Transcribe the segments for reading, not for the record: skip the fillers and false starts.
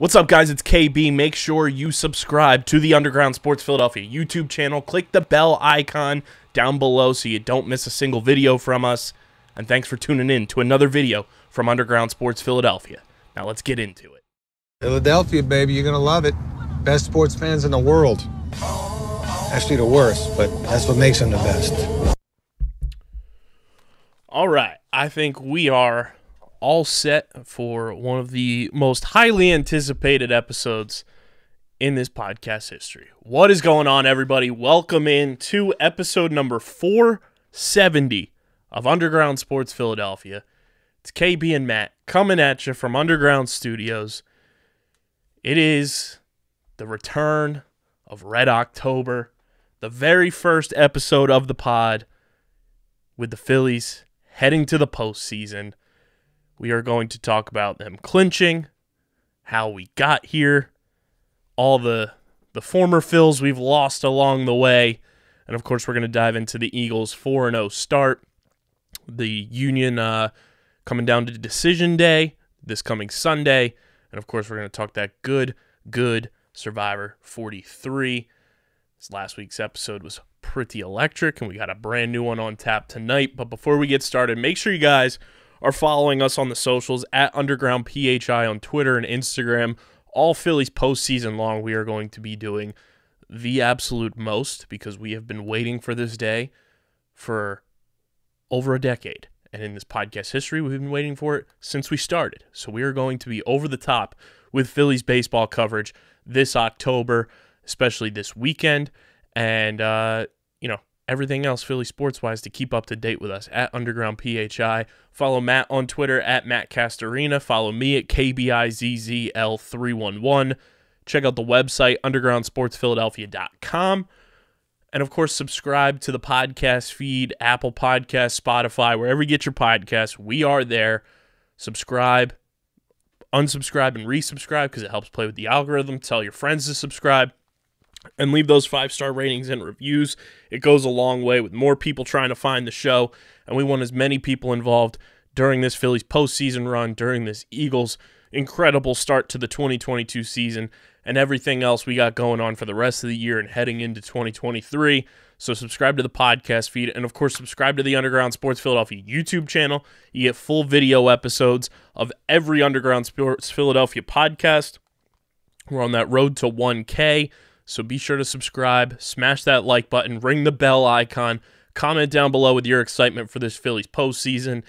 What's up, guys? It's KB. Make sure you subscribe to the Underground Sports Philadelphia YouTube channel. Click the bell icon down below so you don't miss a single video from us. And thanks for tuning in to another video from Underground Sports Philadelphia. Now let's get into it. Philadelphia, baby, you're going to love it. Best sports fans in the world. Actually, the worst, but that's what makes them the best. All right. I think we are all set for one of the most highly anticipated episodes in this podcast history. What is going on, everybody? Welcome in to episode number 470 of Underground Sports Philadelphia. It's KB and Matt coming at you from Underground Studios. It is the return of Red October, the very first episode of the pod with the Phillies heading to the postseason. We are going to talk about them clinching, how we got here, all the former Phils we've lost along the way, and of course we're going to dive into the Eagles' 4-0 start, the Union coming down to decision day this coming Sunday, and of course we're going to talk that good Survivor 43. This last week's episode was pretty electric, and we got a brand new one on tap tonight. But before we get started, make sure you guys are following us on the socials at Underground PHI on Twitter and Instagram. All Phillies postseason long, we are going to be doing the absolute most because we have been waiting for this day for over a decade. And in this podcast history, we've been waiting for it since we started. So we are going to be over the top with Phillies baseball coverage this October, especially this weekend. And, everything else Philly sports-wise to keep up to date with us at Underground PHI. Follow Matt on Twitter at Matt Castorina. Follow me at KBIZZL311. Check out the website, undergroundsportsphiladelphia.com. And, of course, subscribe to the podcast feed, Apple Podcasts, Spotify, wherever you get your podcasts. We are there. Subscribe, unsubscribe, and resubscribe because it helps play with the algorithm. Tell your friends to subscribe. And leave those 5-star ratings and reviews. It goes a long way with more people trying to find the show. And we want as many people involved during this Phillies postseason run, during this Eagles' incredible start to the 2022 season, and everything else we got going on for the rest of the year and heading into 2023. So subscribe to the podcast feed. And, of course, subscribe to the Underground Sports Philadelphia YouTube channel. You get full video episodes of every Underground Sports Philadelphia podcast. We're on that road to 1K. So be sure to subscribe, smash that like button, ring the bell icon, comment down below with your excitement for this Phillies postseason,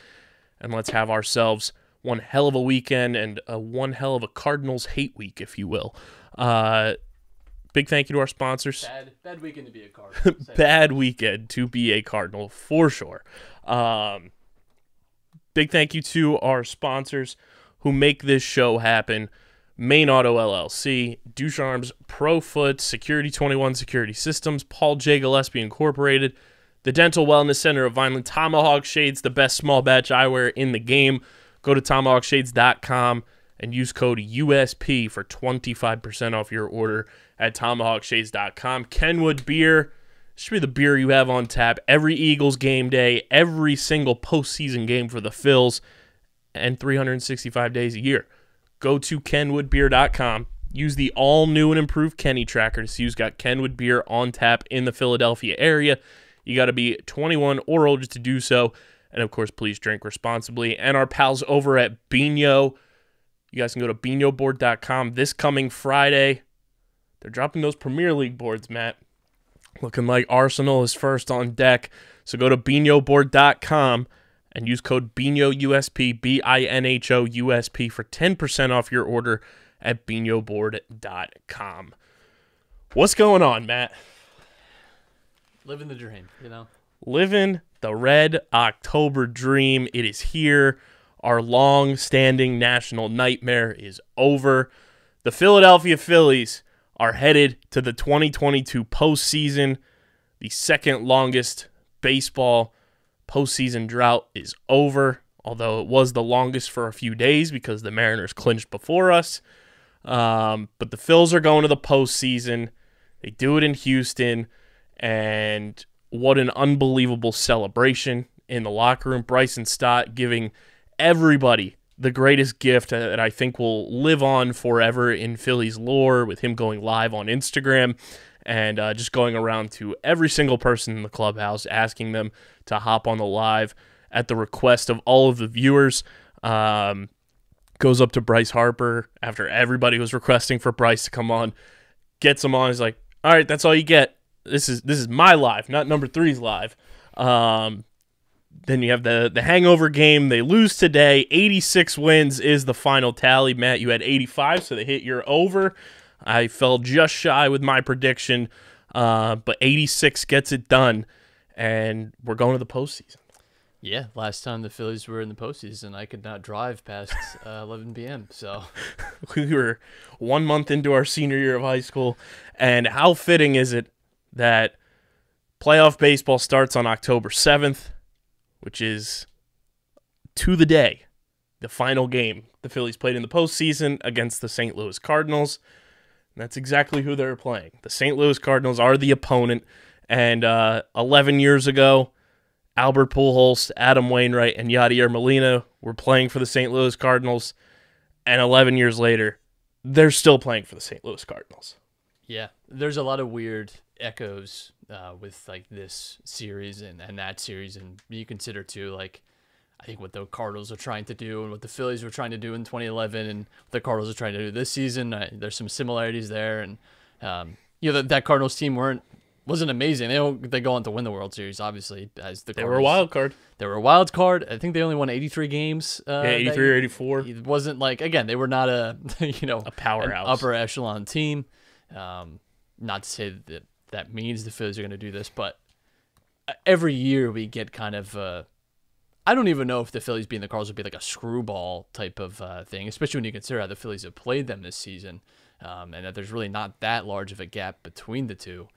and let's have ourselves one hell of a weekend and one hell of a Cardinals hate week, if you will. Big thank you to our sponsors. Bad weekend to be a Cardinal. Bad weekend to be a Cardinal, for sure. Big thank you to our sponsors who make this show happen. Main Auto LLC, Ducharme's Pro Foot, Security 21 Security Systems, Paul J. Gillespie Incorporated, the Dental Wellness Center of Vineland, Tomahawk Shades, the best small batch eyewear in the game. Go to tomahawkshades.com and use code USP for 25% off your order at tomahawkshades.com. Kenwood Beer, this should be the beer you have on tap every Eagles game day, every single postseason game for the Phils, and 365 days a year. Go to kenwoodbeer.com. Use the all-new and improved Kenny Tracker to see who's got Kenwood Beer on tap in the Philadelphia area. You got to be 21 or older to do so. And, of course, please drink responsibly. And our pals over at Bino. You guys can go to binoboard.com this coming Friday. They're dropping those Premier League boards, Matt. Looking like Arsenal is first on deck. So go to binoboard.com. and use code BINHOUSP, BINHOUSP, for 10% off your order at BINHOBoard.com. What's going on, Matt? Living the dream, Living the Red October dream. It is here. Our long-standing national nightmare is over. The Philadelphia Phillies are headed to the 2022 postseason. The second longest baseball postseason drought is over, although it was the longest for a few days because the Mariners clinched before us. But the Phils are going to the postseason. They do it in Houston, and what an unbelievable celebration in the locker room. Bryson Stott giving everybody the greatest gift that I think will live on forever in Phillies lore, with him going live on Instagram and just going around to every single person in the clubhouse, asking them to hop on the live at the request of all of the viewers. Goes up to Bryce Harper after everybody was requesting for Bryce to come on, gets him on. He's like, all right, that's all you get. This is my live, not number 3's live. Then you have the hangover game. They lose today. 86 wins is the final tally. Matt, you had 85, so they hit your over. I fell just shy with my prediction, but 86 gets it done, and we're going to the postseason. Yeah, last time the Phillies were in the postseason, I could not drive past 11 p.m. So we were 1 month into our senior year of high school, and how fitting is it that playoff baseball starts on October 7th, which is to the day, the final game the Phillies played in the postseason against the St. Louis Cardinals. And that's exactly who they're playing. The St. Louis Cardinals are the opponent, and 11 years ago, Albert Pujols, Adam Wainwright, and Yadier Molina were playing for the St. Louis Cardinals, and 11 years later, they're still playing for the St. Louis Cardinals. Yeah, there's a lot of weird echoes with like this series and that series, and you consider too, like, I think what the Cardinals are trying to do and what the Phillies were trying to do in 2011 and what the Cardinals are trying to do this season. There's some similarities there, and that Cardinals team wasn't amazing. They go on to win the World Series, obviously, as the Cardinals. They were a wild card. They were a wild card. I think they only won 83 games. 83 or 84. It wasn't like, again, they were not a powerhouse, an upper echelon team. Not to say that means the Phillies are going to do this, but every year we get kind of I don't even know if the Phillies beating the Cardinals would be like a screwball type of thing, especially when you consider how the Phillies have played them this season, and that there's really not that large of a gap between the two.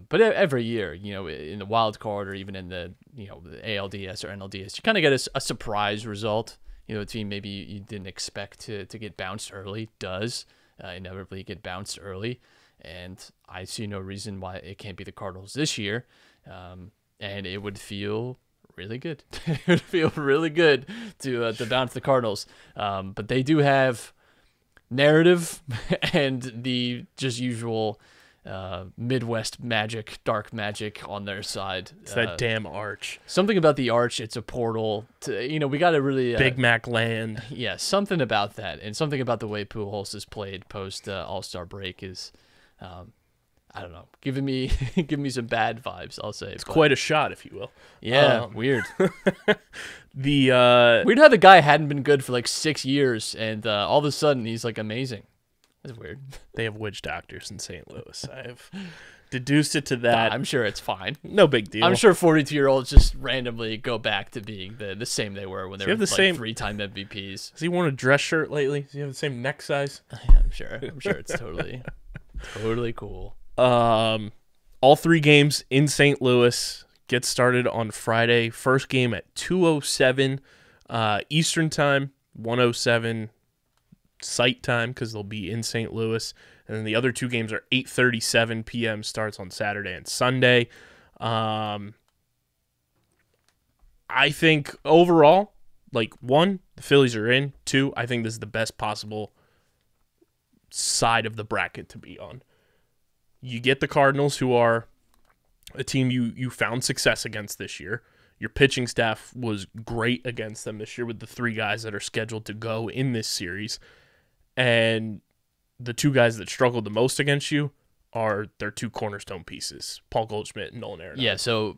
But every year, in the wild card or even in the ALDS or NLDS, you kind of get a surprise result. A team maybe you didn't expect to get bounced early does inevitably get bounced early, and I see no reason why it can't be the Cardinals this year. And it would feel really good. It would feel really good to bounce the Cardinals. But they do have narrative and the just usual Midwest magic, dark magic on their side. It's that damn arch. Something about the arch. It's a portal to, we got to really Big Mac land. Yeah, something about that, and something about the way Pujols has played post All-Star break is, I don't know, giving me some bad vibes. I'll say it's quite a shot, if you will. Yeah, weird. Weird how the guy hadn't been good for like 6 years, and all of a sudden he's like amazing. That's weird. They have witch doctors in St. Louis. I have deduced it to that. I'm sure it's fine. No big deal. I'm sure 42-year-olds just randomly go back to being the same they were when they were like 3-time MVPs. Has he worn a dress shirt lately? Does he have the same neck size? I'm sure it's totally cool. All 3 games in St. Louis get started on Friday. First game at 2:07 Eastern time, 1:07 site time because they'll be in St. Louis. And then the other 2 games are 8:37 p.m. starts on Saturday and Sunday. I think overall, like, 1, the Phillies are in. 2, I think this is the best possible side of the bracket to be on. You get the Cardinals, who are a team you found success against this year. Your pitching staff was great against them this year with the 3 guys that are scheduled to go in this series. And the 2 guys that struggled the most against you are their 2 cornerstone pieces, Paul Goldschmidt and Nolan Arenado. Yeah, so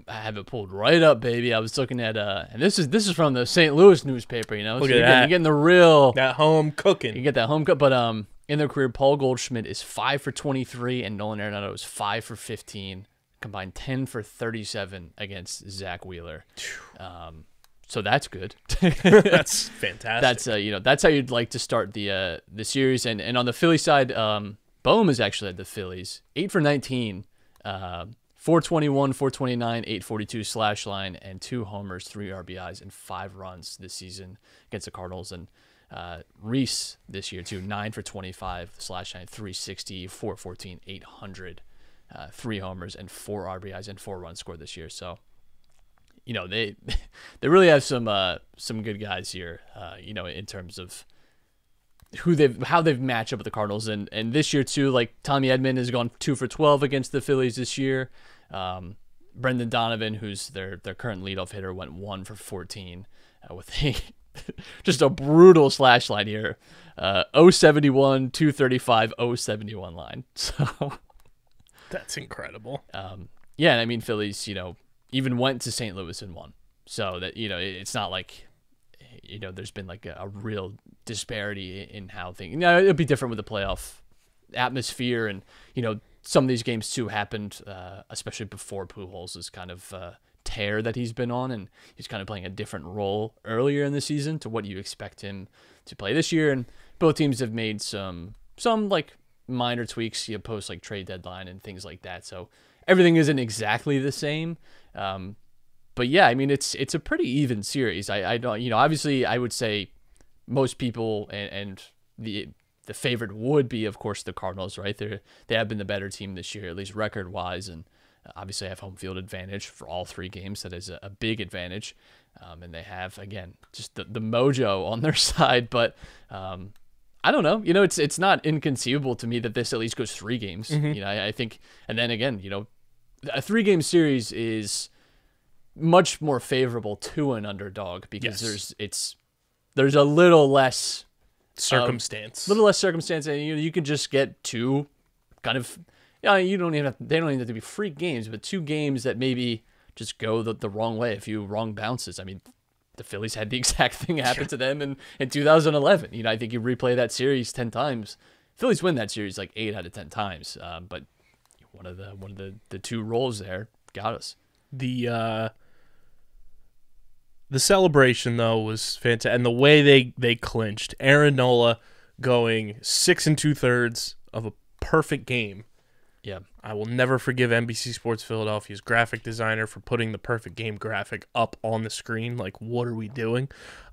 I have it pulled right up, baby. I was looking at and this is from the St. Louis newspaper, Look so at you're that. You're getting the real that home cooking. You get that home cook, but in their career, Paul Goldschmidt is 5 for 23 and Nolan Arenado is 5 for 15, combined 10 for 37 against Zach Wheeler. So that's good. That's fantastic. That's how you'd like to start the series. And on the Philly side, Bohm is actually at the Phillies, 8 for 19, 421, 429, 842 slash line, and 2 homers, 3 RBIs, and 5 runs this season against the Cardinals. And Reese this year too, 9 for 25 slash line, 360, 414, 800, 3 homers, and 4 RBIs and 4 runs scored this year. So, they they really have some good guys here, in terms of how they've matched up with the Cardinals, and this year too, like Tommy Edman has gone 2 for 12 against the Phillies this year. Brendan Donovan, who's their current leadoff hitter, went 1 for 14 with just a brutal slash line here. 071, 235, 071 line. So that's incredible. Yeah, and I mean Phillies, even went to St. Louis and won. So that it's not like there's been like a real disparity in how things. Now it'll be different with the playoff atmosphere, and some of these games too happened, especially before Pujols' kind of tear that he's been on, and he's kind of playing a different role earlier in the season to what you expect him to play this year. And both teams have made some like minor tweaks, post like trade deadline and things like that. So everything isn't exactly the same. But yeah, I mean it's a pretty even series. I don't obviously I would say most people and the favorite would be, of course, the Cardinals, right? They have been the better team this year, at least record wise, and obviously have home field advantage for all 3 games. That is a big advantage, and they have again just the mojo on their side. But I don't know, it's not inconceivable to me that this at least goes 3 games. Mm-hmm. I think, and then again, a 3-game series is much more favorable to an underdog because there's a little less circumstance, and you can just get 2 kind of they don't even have to be free games, but 2 games that maybe just go the wrong way, a few wrong bounces. I mean, the Phillies had the exact thing happen to them in 2011. I think you replay that series 10 times, Phillies win that series like 8 out of 10 times. But one of the 2 rolls there got us. The celebration, though, was fantastic. And the way they clinched. Aaron Nola going 6 2/3 of a perfect game. Yeah. I will never forgive NBC Sports Philadelphia's graphic designer for putting the perfect game graphic up on the screen. Like, what are we doing?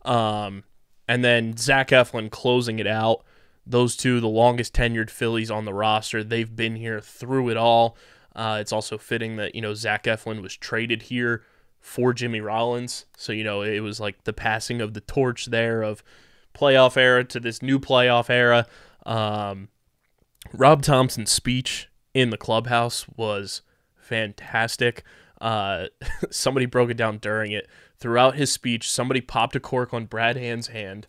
And then Zach Eflin closing it out. Those 2, the longest tenured Phillies on the roster. They've been here through it all. It's also fitting that, Zach Eflin was traded here for Jimmy Rollins. So, it was like the passing of the torch there of playoff era to this new playoff era. Rob Thompson's speech in the clubhouse was fantastic. Somebody broke it down during it. Throughout his speech, somebody popped a cork on Brad Hand's hand.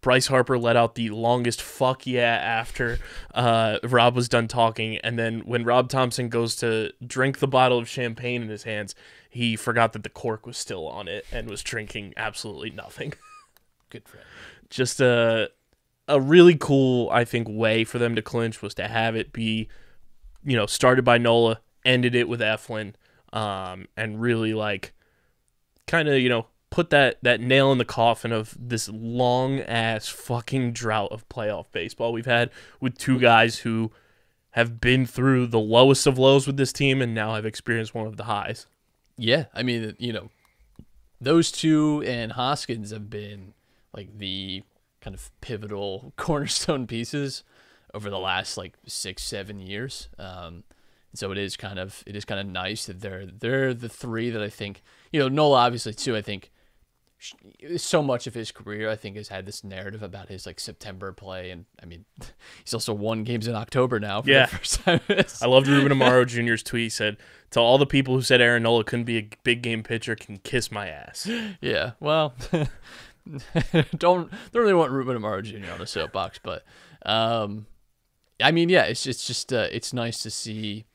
Bryce Harper let out the longest fuck yeah after Rob was done talking. And then when Rob Thompson goes to drink the bottle of champagne in his hands, he forgot that the cork was still on it and was drinking absolutely nothing. Good for him. Just a really cool, I think, way for them to clinch was to have it be, started by Nola, ended it with Eflin, and really like kind of, put that nail in the coffin of this long-ass fucking drought of playoff baseball we've had with 2 guys who have been through the lowest of lows with this team and now have experienced one of the highs. Yeah, I mean, those 2 and Hoskins have been like the kind of pivotal cornerstone pieces over the last like 6-7 years. So it is kind of nice that they're the 3 that I think, Nola obviously too, I think so much of his career, I think, has had this narrative about his like September play, and I mean, he's also won games in October now. For the first time. I loved Ruben Amaro Jr.'s tweet. He said, "To all the people who said Aaron Nola couldn't be a big game pitcher, can kiss my ass." Yeah, well, don't really want Ruben Amaro Jr. on a soapbox, but I mean, yeah, it's just it's nice to see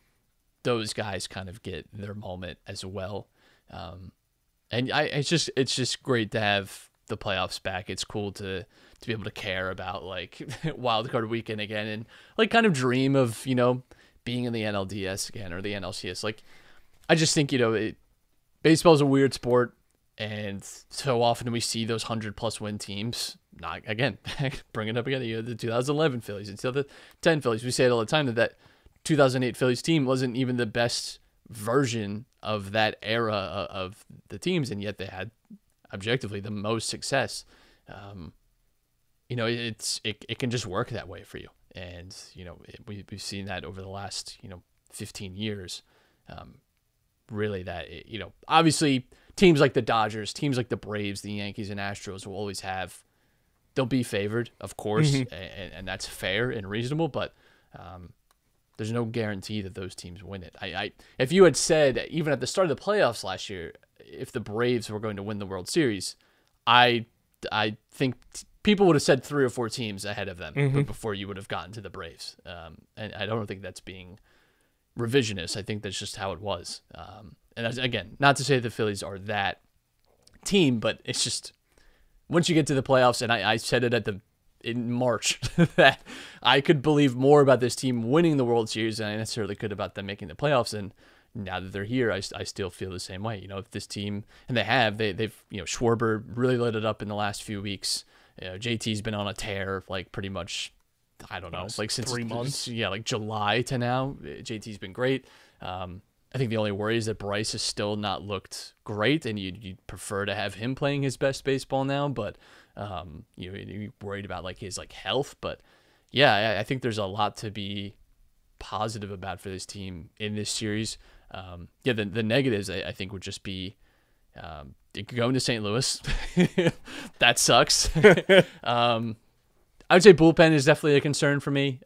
those guys kind of get their moment as well. And it's just great to have the playoffs back. It's cool to be able to care about like wild card weekend again and like kind of dream of, being in the NLDS again or the NLCS. Like, I just think, baseball is a weird sport, and so often we see those 100+ win teams. Not again, bring it up again. The 2011 Phillies, and the 10 Phillies. We say it all the time that 2008 Phillies team wasn't even the best version of that era of the teams, and yet they had objectively the most success. It can just work that way for you, and we've seen that over the last 15 years. Really, that obviously teams like the Dodgers, teams like the Braves, the Yankees, and Astros will always have. They'll be favored, of course, and that's fair and reasonable, but there's no guarantee that those teams win it. If you had said, even at the start of the playoffs last year, if the Braves were going to win the World Series, I think people would have said 3 or 4 teams ahead of them before you would have gotten to the Braves. And I don't think that's being revisionist. I think that's just how it was. And again, not to say the Phillies are that team, but it's just once you get to the playoffs, and I said it in March that I could believe more about this team winning the World Series than I necessarily could about them making the playoffs. And now that they're here, I still feel the same way. If this team, and they've Schwarber really lit it up in the last few weeks. JT's been on a tear, like pretty much, I don't know, like since 3 months. Yeah, like July to now. JT's been great. I think the only worry is that Bryce has still not looked great, and you'd prefer to have him playing his best baseball now, but you're worried about like his health. But yeah, I think there's a lot to be positive about for this team in this series. The negatives I think would just be going to St. Louis. That sucks. I would say bullpen is definitely a concern for me.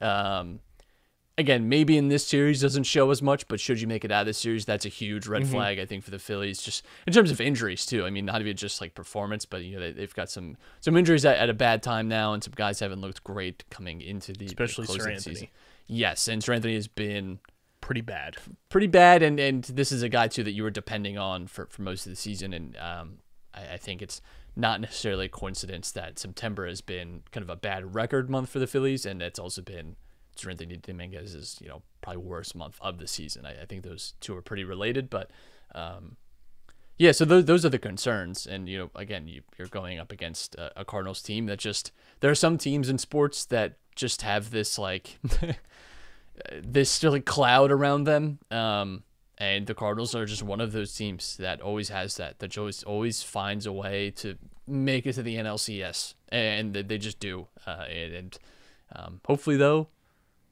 Again, maybe in this series doesn't show as much, but should you make it out of this series, that's a huge red flag, I think, for the Phillies, just in terms of injuries too. I mean, not even just like performance, but they've got some injuries at a bad time now, and some guys haven't looked great coming into the especially closing Sir season. Yes, and Sir Anthony has been pretty bad, and this is a guy too that you were depending on for most of the season, and I think it's not necessarily a coincidence that September has been kind of a bad record month for the Phillies, and it's also been Sir Anthony Dominguez's probably worst month of the season. I think those two are pretty related, but yeah, so those are the concerns, and again, you're going up against a Cardinals team that just, there are some teams in sports that just have this this cloud around them, and the Cardinals are just one of those teams that always has that always finds a way to make it to the NLCS, and they just do, and hopefully though,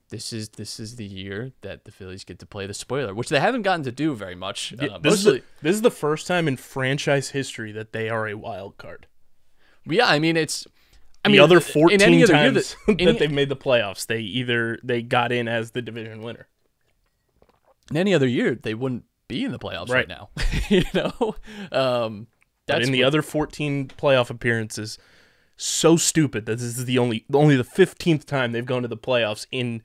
this is the year that the Phillies get to play the spoiler, which they haven't gotten to do very much. This is the first time in franchise history that they are a wild card. Yeah, I mean the other 14 times that they've made the playoffs, they got in as the division winner. In any other year, they wouldn't be in the playoffs right now. But in the other 14 playoff appearances, so stupid that this is only the 15th time they've gone to the playoffs in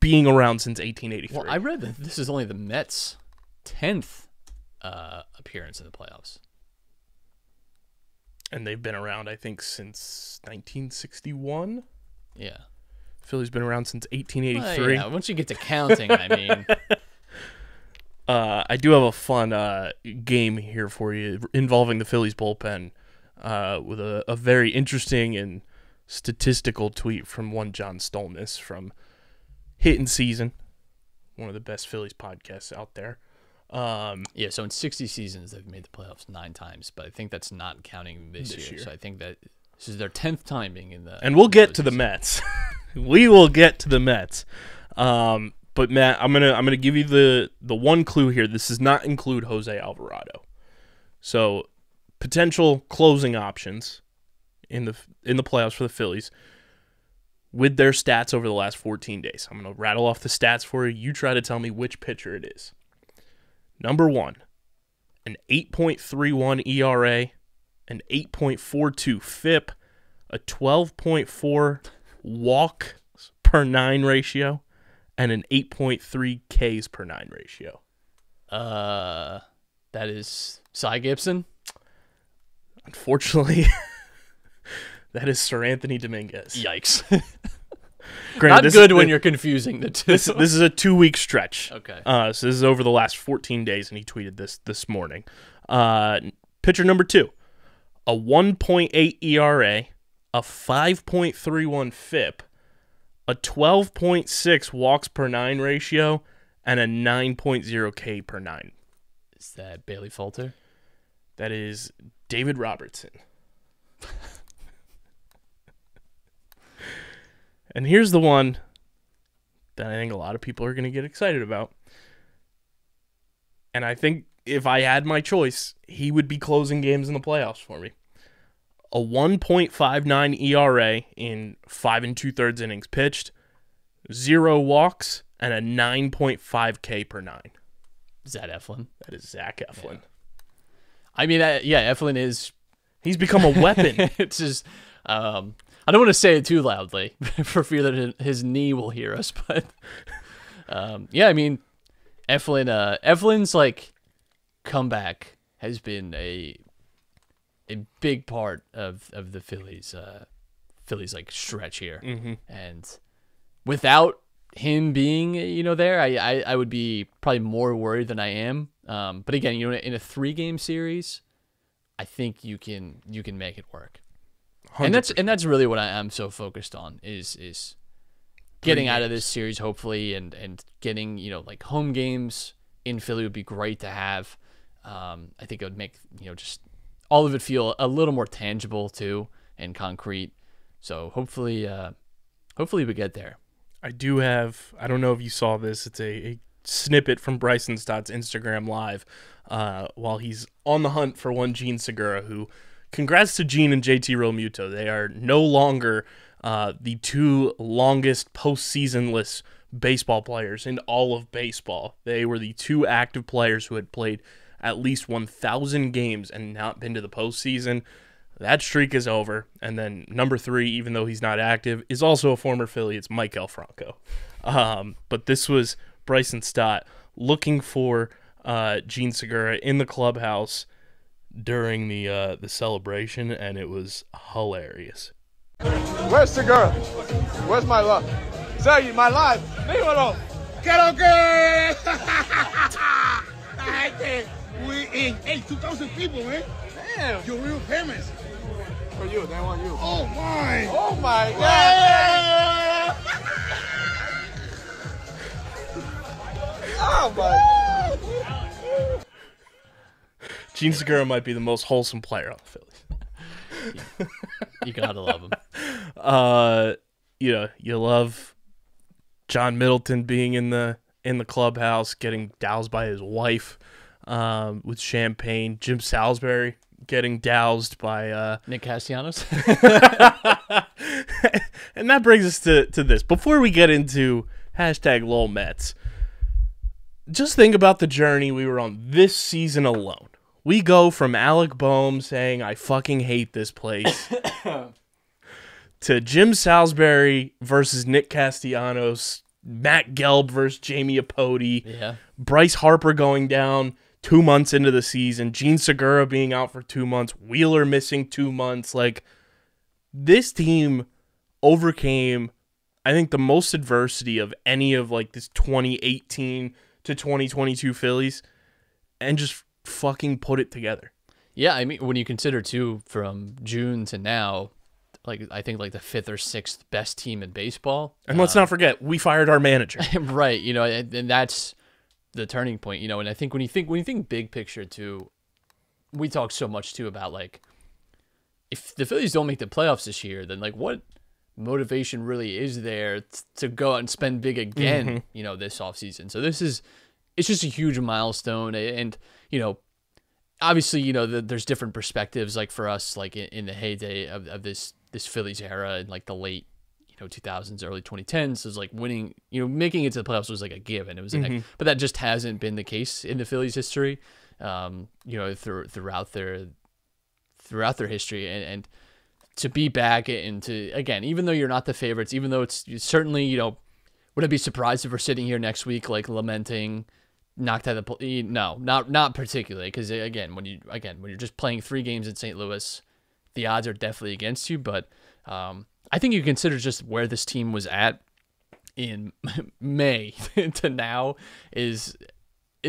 being around since 1883. Well, I read that this is only the Mets' 10th appearance in the playoffs. And they've been around, I think, since 1961. Yeah. Philly's been around since 1883. Yeah, once you get to counting, I mean. I do have a fun game here for you involving the Phillies bullpen with a very interesting and statistical tweet from one John Stolness from Hittin' Season, one of the best Phillies podcasts out there. Yeah, so in 60 seasons, they've made the playoffs 9 times, but I think that's not counting this year. So I think that this is their 10th time being in the... And we'll get to the Mets. We will get to the Mets. But Matt, I'm gonna give you the one clue here. This does not include Jose Alvarado. So potential closing options in the playoffs for the Phillies with their stats over the last 14 days. I'm gonna rattle off the stats for you. You try to tell me which pitcher it is. Number 1, an 8.31 ERA, an 8.42 FIP, a 12.4 walk per 9 ratio, and an 8.3 Ks per 9 ratio. That is Cy Gibson? Unfortunately, that is Sir Anthony Dominguez. Yikes. Granted, not good when you're confusing the two. This is a 2-week stretch. Okay. So this is over the last 14 days, and he tweeted this morning. Pitcher number 2, a 1.8 ERA, a 5.31 FIP, a 12.6 walks per 9 ratio, and a 9.0 K per 9. Is that Bailey Falter? That is David Robertson. And here's the one that I think a lot of people are going to get excited about. And I think if I had my choice, he would be closing games in the playoffs for me. A 1.59 ERA in 5 2/3 innings pitched, 0 walks, and a 9.5 K per 9. Is that Eflin? That is Zach Eflin. Yeah. I mean, Eflin is... He's become a weapon. It's just... I don't want to say it too loudly for fear that his knee will hear us, but... I mean, Eflin's, like, comeback has been a big part of the Phillies like stretch here. And without him being there, I would be probably more worried than I am. But again, in a 3-game series, I think you can make it work. 100%. And that's really what I'm so focused on is getting out of this series hopefully, and getting like home games in Philly would be great to have. I think it would make just all of it feel a little more tangible too and concrete. So hopefully we get there. I don't know if you saw this. It's a snippet from Bryson Stott's Instagram Live while he's on the hunt for one Gene Segura, who, congrats to Gene and JT Realmuto. They are no longer the 2 longest postseason-less baseball players in all of baseball. They were the 2 active players who had played at least 1,000 games and not been to the postseason. That streak is over. And then number 3, even though he's not active, is also a former Philly. It's Mike Franco. But this was Bryson Stott looking for Gene Segura in the clubhouse during the celebration, and it was hilarious. Where's Segura? Where's my love? Say my life. Dímelo. Quiero que. We in 2,000 people, man. Damn. You're real famous. For you, they want you. Oh my. Oh my God. Oh my. Gene Segura might be the most wholesome player on the Phillies. You gotta love him. You love John Middleton being in the clubhouse, getting doused by his wife with champagne. Jim Salisbury getting doused by Nick Castellanos. And that brings us to this. Before we get into #LolMets, just think about the journey we were on this season alone. We go from Alec Boehm saying, I fucking hate this place, to Jim Salisbury versus Nick Castellanos, Matt Gelb versus Jamie Apodi, Bryce Harper going down 2 months into the season, Gene Segura being out for 2 months, Wheeler missing 2 months. Like, this team overcame, I think, the most adversity of any of like this 2018 to 2022 Phillies, and just fucking put it together. Yeah, I mean, when you consider too, from June to now, like I think like the 5th or 6th best team in baseball. And let's not forget, we fired our manager. Right, and that's the turning point, and I think when you think big picture too, we talk so much too about like, if the Phillies don't make the playoffs this year, then like what motivation really is there to go out and spend big again, this offseason. So it's just a huge milestone, and obviously, there's different perspectives. Like for us, like in the heyday of this Phillies era in like the late 2000s, early 2010s, is like winning, making it to the playoffs was like a given. It was but that just hasn't been the case in the Phillies' history, throughout their history, and to be back into, again, even though you're not the favorites, even though it's certainly, would I be surprised if we're sitting here next week like lamenting knocked out of the no, not particularly, because again when you're just playing 3 games in St. Louis, the odds are definitely against you. But I think you consider just where this team was at in May to now is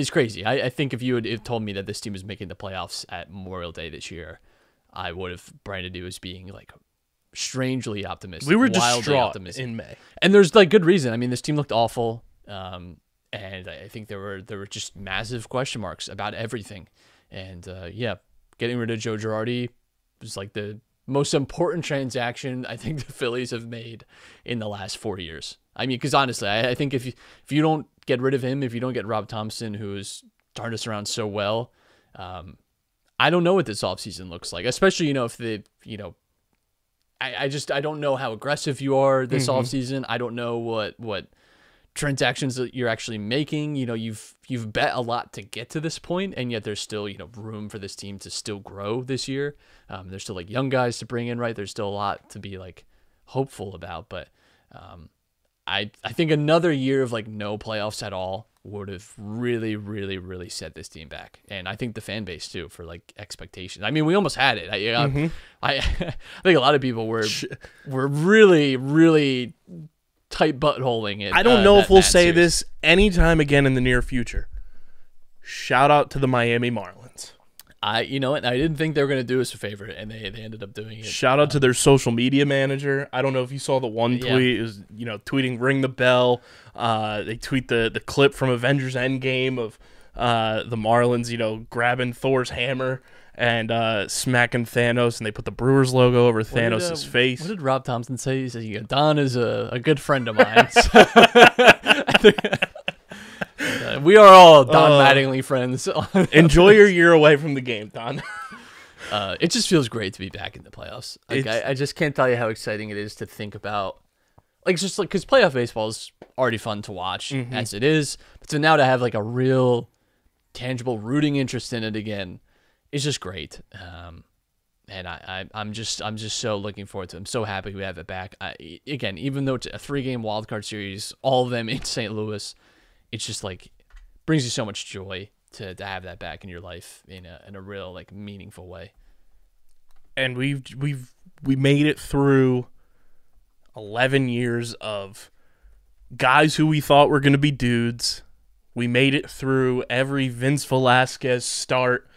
crazy. I think if you had told me that this team was making the playoffs at Memorial Day this year, I would have branded it as being like strangely optimistic. We were wildly distraught optimistic in May, and there's like good reason. I mean, this team looked awful. And I think there were just massive question marks about everything. And getting rid of Joe Girardi was like the most important transaction I think the Phillies have made in the last 4 years. I mean, because honestly, I think if you don't get rid of him, if you don't get Rob Thompson, who's turned us around so well. I don't know what this offseason looks like, especially, if I don't know how aggressive you are this offseason. I don't know what transactions that you're actually making. You've bet a lot to get to this point, and yet there's still, room for this team to still grow this year. There's still like young guys to bring in, right? There's still a lot to be like hopeful about, but I think another year of like no playoffs at all would have really, really, really set this team back. And I think the fan base too, for like expectations. I mean, we almost had it. I think a lot of people were really, really tight buttholing it. I don't know if we'll say this anytime again in the near future. Shout out to the Miami Marlins. You know what? I didn't think they were going to do us a favor, and they ended up doing it. Shout out to their social media manager. I don't know if you saw the one tweet. It was, tweeting "Ring the Bell." They tweet the clip from Avengers Endgame of the Marlins, grabbing Thor's hammer and smacking Thanos, and they put the Brewers logo over Thanos' face. What did Rob Thompson say? He said, "Don is a good friend of mine." I think, we are all Don Mattingly friends. Enjoy your year away from the game, Don. It just feels great to be back in the playoffs. Like, I just can't tell you how exciting it is to think about. Like, just like, because playoff baseball is already fun to watch as it is, but so now to have like a real tangible rooting interest in it again is just great. And I'm just so looking forward to it. I'm so happy we have it back. Again, even though it's a 3-game wildcard series, all of them in St. Louis, it's just like brings you so much joy to have that back in your life in a real like meaningful way. And we made it through 11 years of guys who we thought were going to be dudes. We made it through every Vince Velasquez start.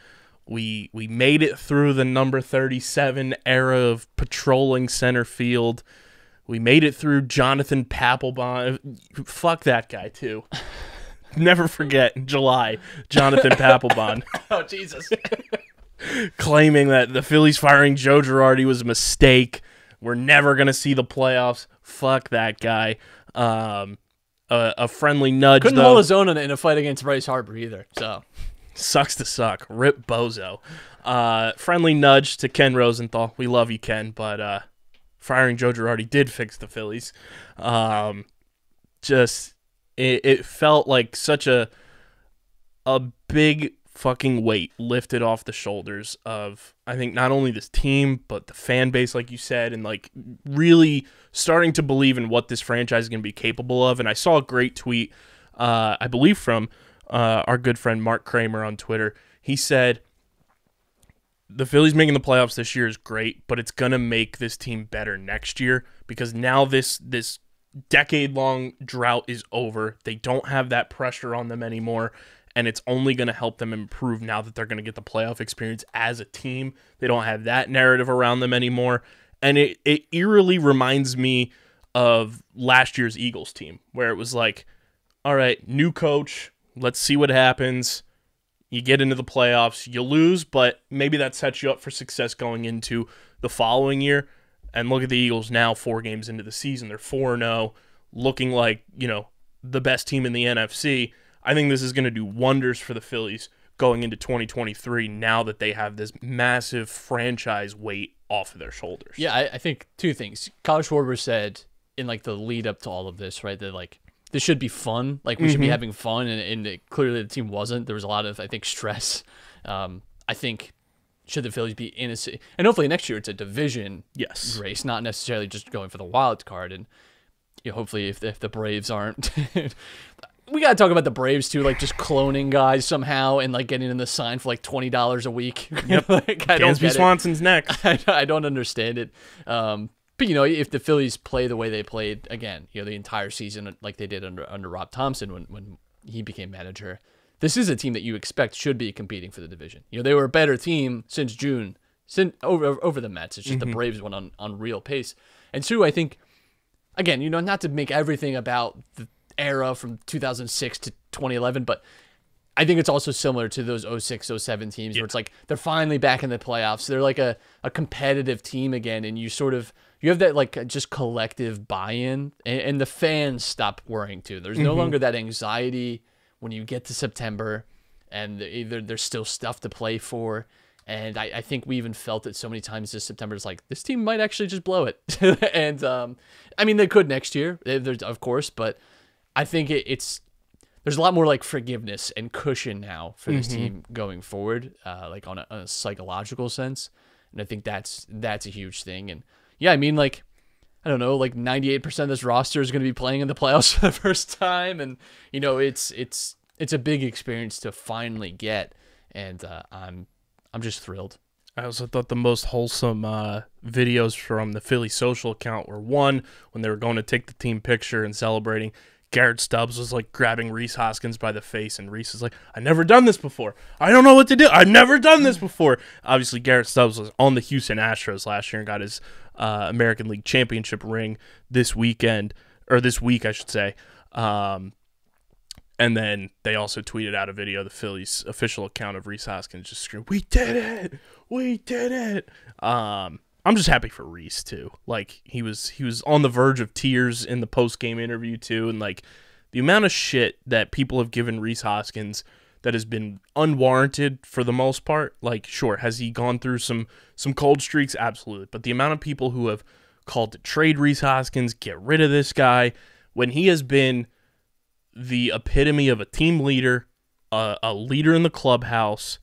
We made it through the number 37 era of patrolling center field. We made it through Jonathan Papelbon. Fuck that guy, too. Never forget, in July, Jonathan Papelbon. Oh, Jesus. Claiming that the Phillies firing Joe Girardi was a mistake. We're never going to see the playoffs. Fuck that guy. A friendly nudge, Couldn't hold his own in a fight against Bryce Harper either, so... Sucks to suck. Rip Bozo. Friendly nudge to Ken Rosenthal. We love you, Ken, but firing Joe Girardi did fix the Phillies. It felt like such a big fucking weight lifted off the shoulders of, I think, not only this team, but the fan base, like you said, and like really starting to believe in what this franchise is going to be capable of. And I saw a great tweet, I believe from our good friend Mark Kramer on Twitter. He said, the Phillies making the playoffs this year is great, but it's going to make this team better next year because now this decade-long drought is over. They don't have that pressure on them anymore, and it's only going to help them improve now that they're going to get the playoff experience as a team. They don't have that narrative around them anymore, and it eerily reminds me of last year's Eagles team, where it was like, all right, new coach, let's see what happens. You get into the playoffs, you lose, but maybe that sets you up for success going into the following year. And look at the Eagles now, 4 games into the season. They're 4-0, looking like, the best team in the NFC. I think this is going to do wonders for the Phillies going into 2023 now that they have this massive franchise weight off of their shoulders. Yeah, I think 2 things. Kyle Schwarber said in like the lead up to all of this, right, that like this should be fun. Like, we should be having fun, and clearly the team wasn't. There was a lot of, I think, stress. I think, should the Phillies be in a... And hopefully next year it's a division race, not necessarily just going for the wild card. And hopefully if the Braves aren't... We got to talk about the Braves, too, like just cloning guys somehow and like getting in the sign for like $20 a week. Yep. Dansby Swanson's next. I don't understand it. But, if the Phillies play the way they played, again, the entire season like they did under Rob Thompson when he became manager, this is a team that you expect should be competing for the division. They were a better team since June, over the Mets. It's just the Braves went on real pace. And 2, I think, again, not to make everything about the era from 2006 to 2011, but I think it's also similar to those 06, 07 teams where it's like they're finally back in the playoffs. They're like a competitive team again, and you have that like just collective buy-in, and the fans stop worrying too. There's no longer that anxiety when you get to September. and there's still stuff to play for. And I think we even felt it so many times this September. It's like, this team might actually just blow it. And, I mean, they could next year, of course, but I think there's a lot more like forgiveness and cushion now for this team going forward, like on a psychological sense. And I think that's a huge thing. And yeah, I mean, like, I don't know, like 98% of this roster is going to be playing in the playoffs for the first time. And, you know, it's a big experience to finally get. And I'm just thrilled. I also thought the most wholesome videos from the Philly social account were, one, when they were going to take the team picture and celebrating. Garrett Stubbs was like grabbing Rhys Hoskins by the face, and Rhys is like, "I've never done this before. I don't know what to do. I've never done this before." Obviously, Garrett Stubbs was on the Houston Astros last year and got his American League championship ring this week, I should say. And then they also tweeted out a video, the Phillies official account of Rhys Hoskins just screaming, "We did it! We did it!" I'm just happy for Rhys too. Like, he was on the verge of tears in the post-game interview too, and like the amount of shit that people have given Rhys Hoskins that has been unwarranted for the most part. Like, sure, has he gone through some cold streaks? Absolutely. But the amount of people who have called to trade Rhys Hoskins, get rid of this guy, when he has been the epitome of a team leader, a leader in the clubhouse,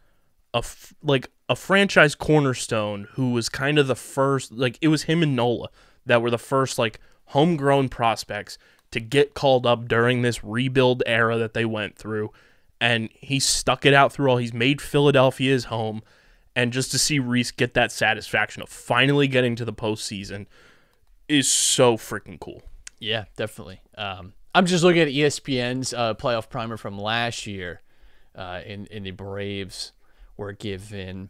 a franchise cornerstone who was kind of the first, like, it was him and Nola that were the first, like, homegrown prospects to get called up during this rebuild era that they went through. And he stuck it out through all. He's made Philadelphia his home. And just to see Rhys get that satisfaction of finally getting to the postseason is so freaking cool. Yeah, definitely. I'm just looking at ESPN's playoff primer from last year. In the Braves were given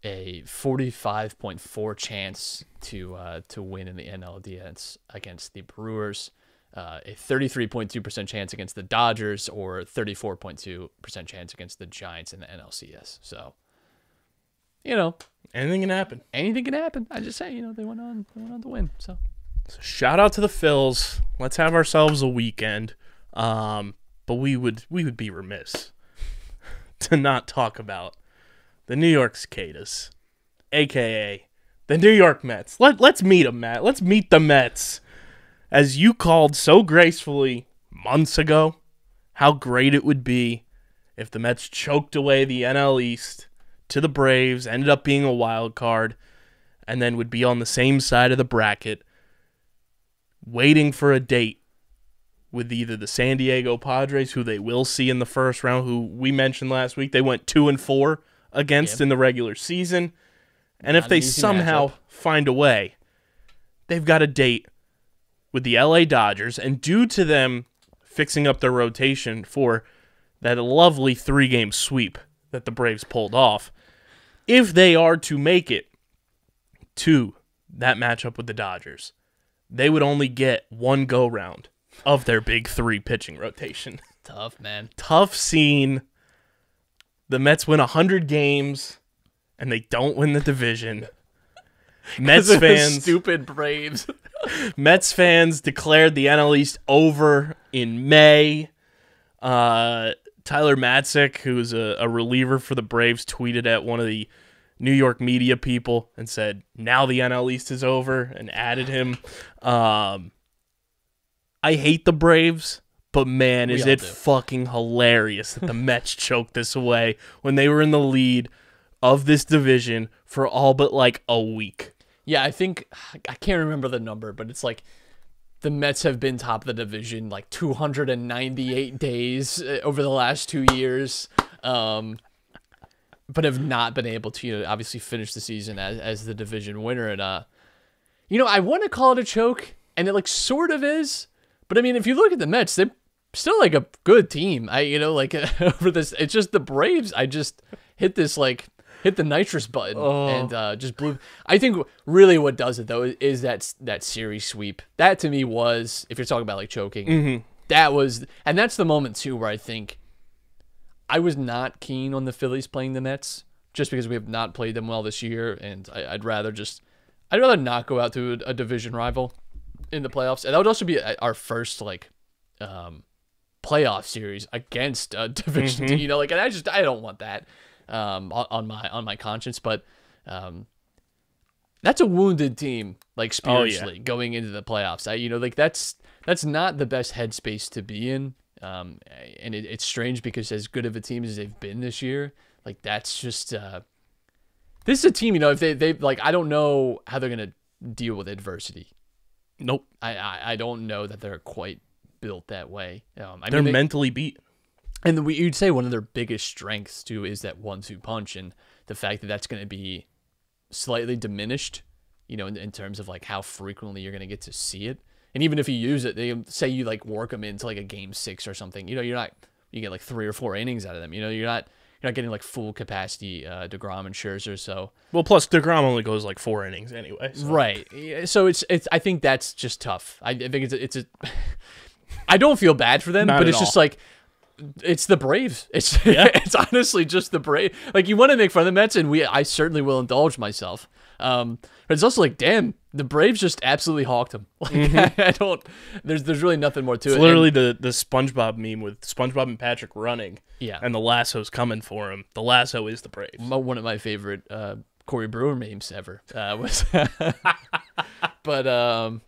a 45.4 chance to win in the NLDS against the Brewers, a 33.2% chance against the Dodgers, or 34.2% chance against the Giants in the NLCS. So, you know, anything can happen. Anything can happen. I just say, you know, they went on to win. So shout out to the Phils. Let's have ourselves a weekend. But we would be remiss to not talk about the New York Cicadas, a.k.a. the New York Mets. Let's meet them, Matt. Let's meet the Mets. As you called so gracefully months ago, how great it would be if the Mets choked away the NL East to the Braves, ended up being a wild card, and then would be on the same side of the bracket, waiting for a date with either the San Diego Padres, who they will see in the first round, who we mentioned last week, they went 2-4 against in the regular season. And Not if they somehow find a way, they've got a date with the LA Dodgers. And due to them fixing up their rotation for that lovely 3-game sweep that the Braves pulled off, if they are to make it to that matchup with the Dodgers, they would only get one go-round of their big 3 pitching rotation. Tough, man. Tough scene. The Mets win 100 games, and they don't win the division. Mets fans, stupid Braves. Mets fans declared the NL East over in May. Tyler Matzik, who's a reliever for the Braves, tweeted at one of the New York media people and said, "Now the NL East is over," and added him. I hate the Braves, but man, is it fucking hilarious that the Mets choked this away when they were in the lead of this division for all but like a week. Yeah, I think, I can't remember the number, but it's like the Mets have been top of the division like 298 days over the last 2 years, but have not been able to, you know, obviously finish the season as the division winner. And, you know, I want to call it a choke, and it like sort of is. But I mean, if you look at the Mets, they're still like a good team. Over this, it's just the Braves. I just hit the nitrous button and just blew. I think really what does it though is that series sweep. That to me was, if you're talking about like choking, that was, and that's the moment too where I think I was not keen on the Phillies playing the Mets just because we have not played them well this year, and I'd rather not go out to a division rival in the playoffs. And that would also be our first like playoff series against a division team, and I don't want that on my conscience, but that's a wounded team, spiritually going into the playoffs. That's not the best headspace to be in. And it's strange because as good of a team as they've been this year, that's just this is a team, if they I don't know how they're gonna deal with adversity. Nope. I don't know that they're quite built that way. They're mentally beat. And you'd say one of their biggest strengths too is that 1-2 punch, and the fact that that's going to be slightly diminished, in terms of how frequently you're going to get to see it. And even if you use it, they say you work them into a game 6 or something. You get 3 or 4 innings out of them. You're not getting full capacity DeGrom and Scherzer. So plus DeGrom only goes 4 innings anyway. So. Right. So it's I think that's just tough. I think it's a I don't feel bad for them, but it's just it's the Braves. It's honestly just the Braves. You want to make fun of the Mets, and I certainly will indulge myself. But it's also damn, the Braves just absolutely hawked them. I don't. There's really nothing more to it. It's literally the SpongeBob meme with SpongeBob and Patrick running. Yeah. And the lasso's coming for him. The lasso is the Braves. One of my favorite Corey Brewer memes ever was. But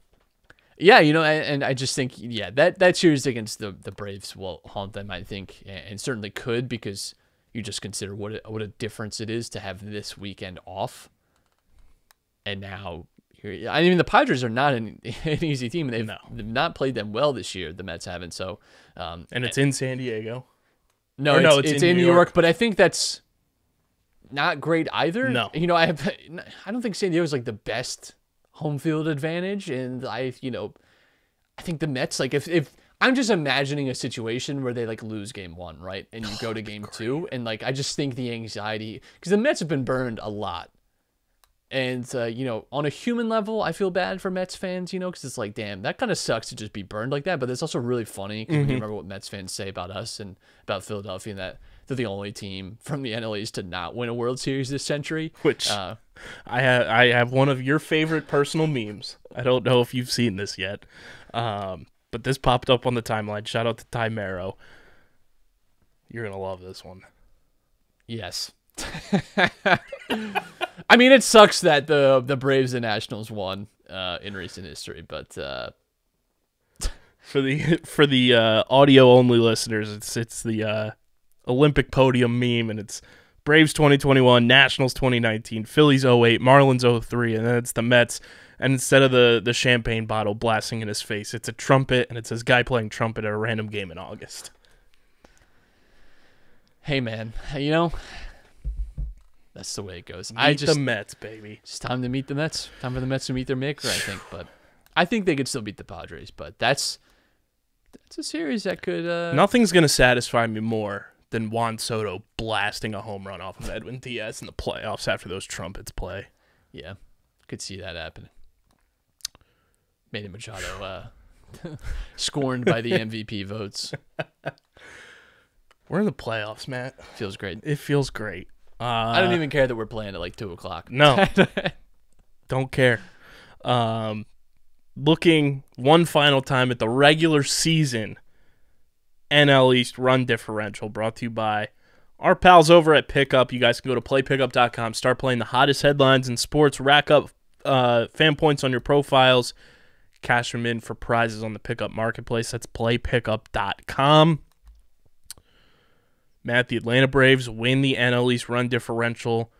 yeah, and I just think that series against the Braves will haunt them, I think, and certainly could, because you just consider what a difference it is to have this weekend off. And now, the Padres are not an easy team. They've not played them well this year. The Mets haven't. So, and it's in San Diego. No, it's in New York. But I think that's not great either. No, I don't think San Diego is the best home field advantage, and I think the Mets, if I'm just imagining a situation where they lose game 1, right, and you go to game 2, and I just think the anxiety, because the Mets have been burned a lot, and on a human level, I feel bad for Mets fans, because it's damn, that kind of sucks to just be burned like that, but it's also really funny because when you remember what Mets fans say about us and about Philadelphia, and that they're the only team from the NL East to not win a World Series this century. Which I have one of your favorite personal memes. I don't know if you've seen this yet, but this popped up on the timeline. Shout out to Ty Marrow. You're gonna love this one. Yes. It sucks that the Braves and Nationals won in recent history, but for the audio only listeners, it's the Olympic podium meme, and it's Braves 2021, Nationals 2019, Phillies 08, Marlins 03, and then it's the Mets. And instead of the champagne bottle blasting in his face, it's a trumpet, and it says guy playing trumpet at a random game in August. Hey, man, that's the way it goes. Meet the Mets, baby. It's time to meet the Mets. Time for the Mets to meet their maker, I think. But I think they could still beat the Padres. But that's a series that could... Nothing's going to satisfy me more than Juan Soto blasting a home run off of Edwin Diaz in the playoffs after those trumpets play. Yeah, could see that happen. Manny Machado scorned by the MVP votes. We're in the playoffs, Matt. Feels great. It feels great. I don't even care that we're playing at 2 o'clock. No. Don't care. Looking one final time at the regular season NL East run differential, brought to you by our pals over at Pickup. You guys can go to playpickup.com, start playing the hottest headlines in sports, rack up fan points on your profiles, cash them in for prizes on the Pickup Marketplace. That's playpickup.com. Matt, the Atlanta Braves win the NL East run differential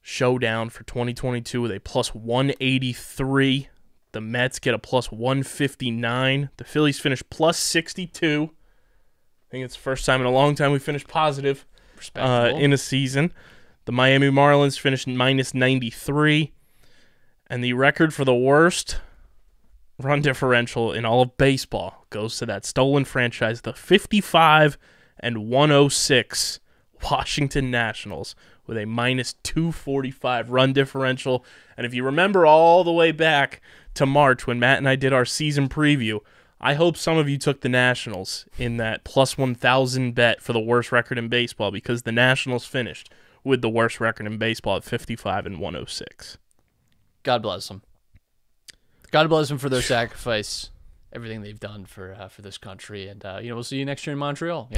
showdown for 2022 with a plus 183. The Mets get a plus 159. The Phillies finish plus 62. I think it's the first time in a long time we finished positive in a season. The Miami Marlins finished minus 93. And the record for the worst run differential in all of baseball goes to that stolen franchise, the 55 and 106 Washington Nationals, with a minus 245 run differential. And if you remember all the way back to March when Matt and I did our season preview, I hope some of you took the Nationals in that plus 1,000 bet for the worst record in baseball, because the Nationals finished with the worst record in baseball at 55 and 106. God bless them. God bless them for their sacrifice. everything they've done for this country, and we'll see you next year in Montreal.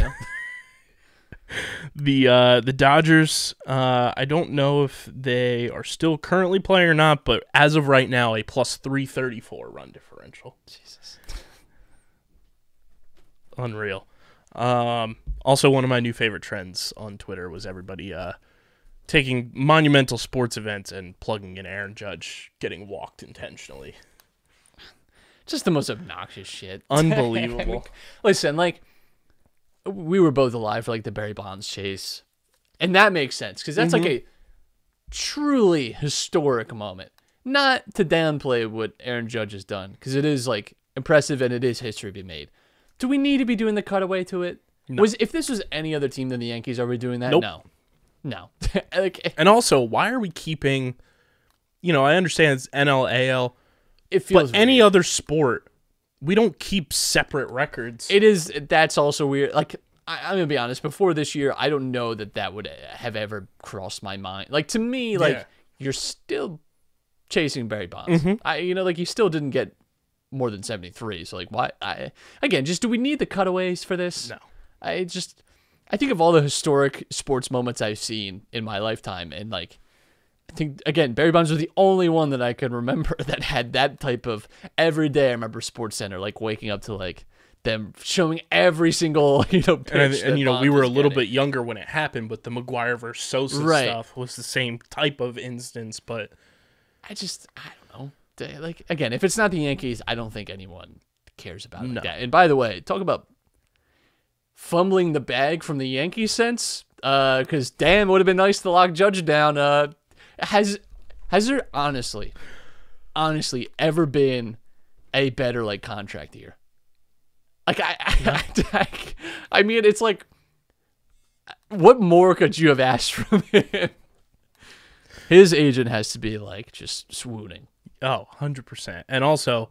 The Dodgers, I don't know if they are still currently playing or not, but as of right now, a plus 334 run differential. Jesus. Unreal. Also, one of my new favorite trends on Twitter was everybody taking monumental sports events and plugging in Aaron Judge getting walked intentionally. Just the most obnoxious shit. Unbelievable. Listen, like, we were both alive for, like, the Barry Bonds chase. And that makes sense, because that's, like, a truly historic moment. Not to downplay what Aaron Judge has done, because it is, like, impressive and it is history to be made. Do we need to be doing the cutaway to it? No. If this was any other team than the Yankees, are we doing that? Nope. No. Like, and also, why are we keeping, I understand it's NL, AL, it feels but any weird. other sport, we don't keep separate records. That's also weird. Like, I'm going to be honest, before this year, I don't know that would have ever crossed my mind. Like, to me, like, you're still chasing Barry Bonds. You still didn't get more than 73. So, like, why? Just do we need the cutaways for this? No. I think of all the historic sports moments I've seen in my lifetime, and, like, I think, again, Barry Bonds was the only one that I can remember that had that type of every day. I remember SportsCenter, like, waking up to, like, them showing every single, pitch. And we were a little bit younger when it happened, but the McGuire versus Sosa stuff was the same type of instance, but I don't know. Like, again, if it's not the Yankees, I don't think anyone cares about it like that. And by the way, talk about fumbling the bag from the Yankee sense, because damn, it would have been nice to lock Judge down. Has there honestly ever been a better, like, contract year? Like, I mean, it's like, what more could you have asked from him? His agent has to be, like, just swooning. Oh, 100%. And also,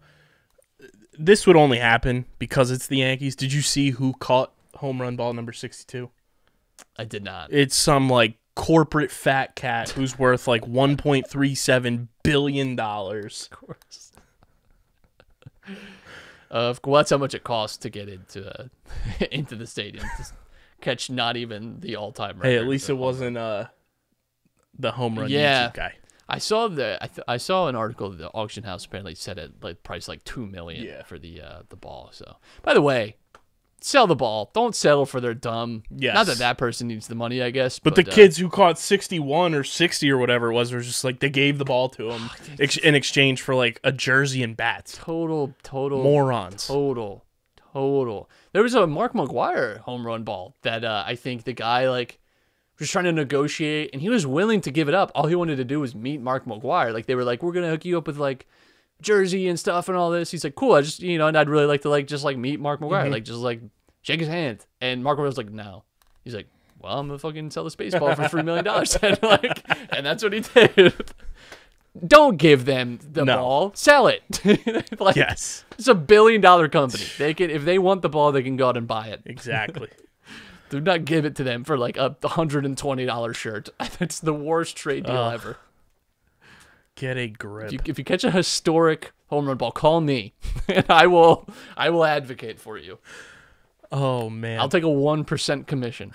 this would only happen because it's the Yankees. Did you see who caught home run ball number 62? I did not. It's some, like, corporate fat cat who's worth, like, $1.37 billion. Of course. Well, that's how much it costs to get into the stadium to catch not even the all-time record. Hey, at least it wasn't the home run YouTube guy. I saw an article that the auction house apparently set it like price like $2 million for the ball. So, by the way, sell the ball. Don't settle for their dumb. Yes. Not that person needs the money, I guess. But the kids who caught 61 or 60 or whatever it was were just like they gave the ball to him in exchange for like a jersey and bats. Total morons. Total. There was a Mark McGuire home run ball that I think the guy like was trying to negotiate, and he was willing to give it up. All he wanted to do was meet Mark McGuire. Like, they were like, we're gonna hook you up with like jersey and stuff and all this. He's like, cool. I just and I'd really like to like just like meet Mark McGuire, like just like shake his hand. And Mark McGuire was like, no. He's like, well, I'm gonna fucking sell this baseball for $3 million, and that's what he did. Don't give them the ball. Sell it. Yes. It's $1 billion company. They can, if they want the ball, they can go out and buy it. Exactly. Do not give it to them for like a $120 shirt. That's the worst trade deal ever. Get a grip. If you catch a historic home run ball, call me, and I will advocate for you. Oh man, I'll take a 1% commission.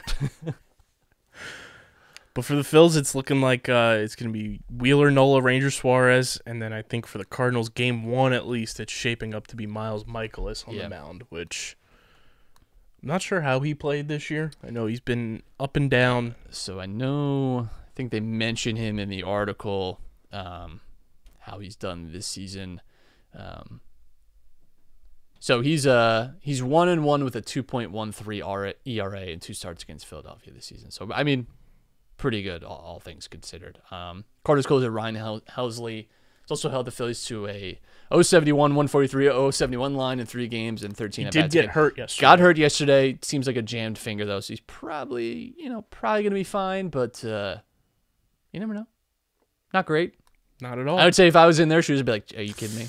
But for the Phils, it's looking like it's going to be Wheeler, Nola, Ranger, Suarez, and then I think for the Cardinals, Game 1 at least, it's shaping up to be Miles Michaelis on the mound, which I'm not sure how he played this year. I know he's been up and down. So I think they mention him in the article, how he's done this season. So he's 1-1 with a 2.13 ERA and 2 starts against Philadelphia this season. So I mean, pretty good, all things considered. Carter's closer Ryan Helsley has also held the Phillies to a 071, 143, 071 line in 3 games and 13 at bats. He did get hurt yesterday. Got hurt yesterday. Seems like a jammed finger though, so he's probably going to be fine. But you never know. Not great. Not at all. I would say if I was in their shoes, I'd be like, "Are you kidding me?"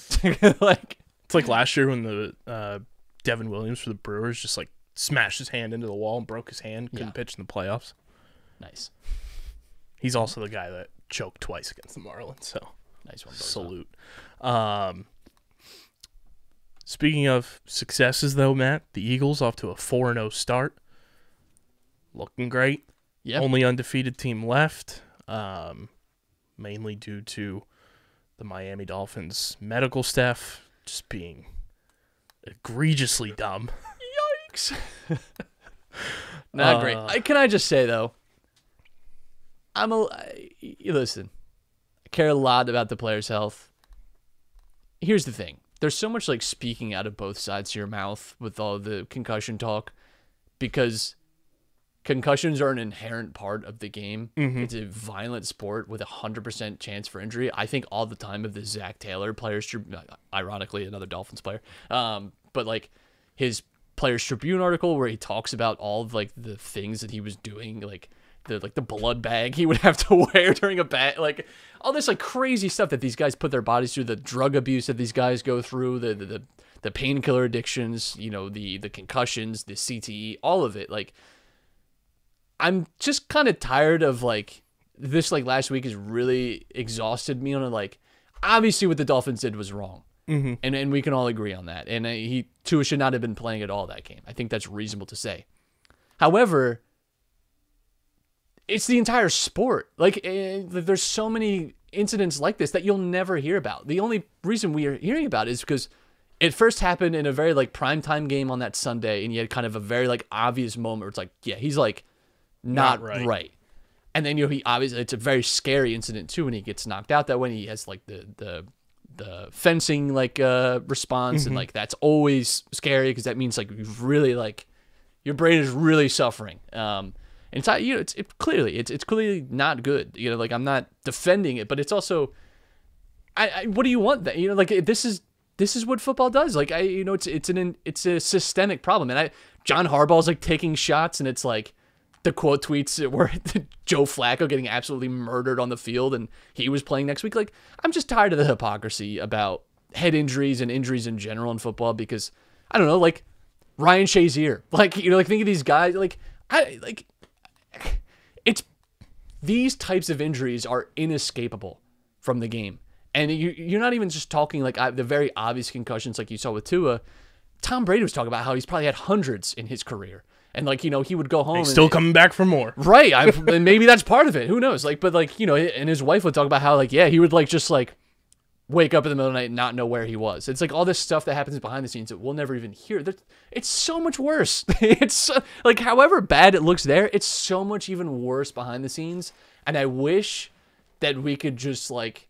It's like last year when the Devin Williams for the Brewers just like smashed his hand into the wall and broke his hand. Couldn't pitch in the playoffs. Nice. He's also the guy that choked twice against the Marlins. So nice one. Salute. Speaking of successes, though, Matt, the Eagles off to a 4-0 start. Looking great. Yep. Only undefeated team left, mainly due to the Miami Dolphins medical staff just being egregiously dumb. Yikes. Not great. Can I just say, though, listen, I care a lot about the players' health. Here's the thing. There's so much like speaking out of both sides of your mouth with all the concussion talk, because concussions are an inherent part of the game. It's a violent sport with 100% chance for injury. I think all the time of the Zach Taylor Players, ironically another Dolphins player, but like his Players Tribune article where he talks about all of like the things that he was doing, like the blood bag he would have to wear during a bat, like all this like crazy stuff that these guys put their bodies through, the drug abuse that these guys go through, the painkiller addictions, you know, the concussions, the CTE, all of it. Like, I'm just kind of tired of like this. Like last week has really exhausted me on it. Like, obviously what the Dolphins did was wrong. And we can all agree on that. And Tua should not have been playing at all that game. I think that's reasonable to say. However, it's the entire sport. Like, there's so many incidents like this that you'll never hear about. The only reason we are hearing about it is because it first happened in a very like primetime game on that Sunday, and you had kind of a very like obvious moment where it's like, yeah, he's like not right. And then, you know, he obviously, it's a very scary incident too when he gets knocked out that way. He has like the fencing like response, and like that's always scary because that means like you've really like your brain is really suffering. And it's not, you know, it's clearly not good. You know, like I'm not defending it, but it's also, what do you want? That, you know, like this is what football does. Like you know, it's a systemic problem. And John Harbaugh's like taking shots, and it's like the quote tweets where Joe Flacco getting absolutely murdered on the field, and he was playing next week. Like, I'm just tired of the hypocrisy about head injuries and injuries in general in football, because I don't know, like Ryan Shazier, like, you know, like think of these guys, it's these types of injuries are inescapable from the game. And you're not even just talking like the very obvious concussions like you saw with Tua. Tom Brady was talking about how he's probably had hundreds in his career. And like, you know, he would go home. He's still coming back for more. Right. And maybe that's part of it. Who knows? Like, but like, you know, and his wife would talk about how like, yeah, he would like just like wake up in the middle of the night and not know where he was. It's like all this stuff that happens behind the scenes that we'll never even hear. It's so much worse. It's like, however bad it looks there, it's so much even worse behind the scenes. And I wish that we could just like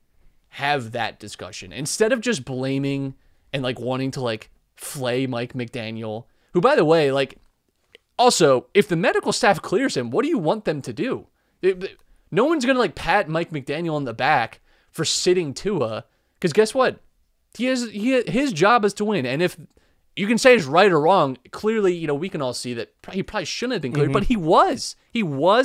have that discussion instead of just blaming and like wanting to like flay Mike McDaniel, who, by the way, like, also, if the medical staff clears him, what do you want them to do? No one's going to like pat Mike McDaniel on the back for sitting Tua, because guess what? His job is to win. And if you can say it's right or wrong, clearly, you know, we can all see that he probably shouldn't have been cleared, but he was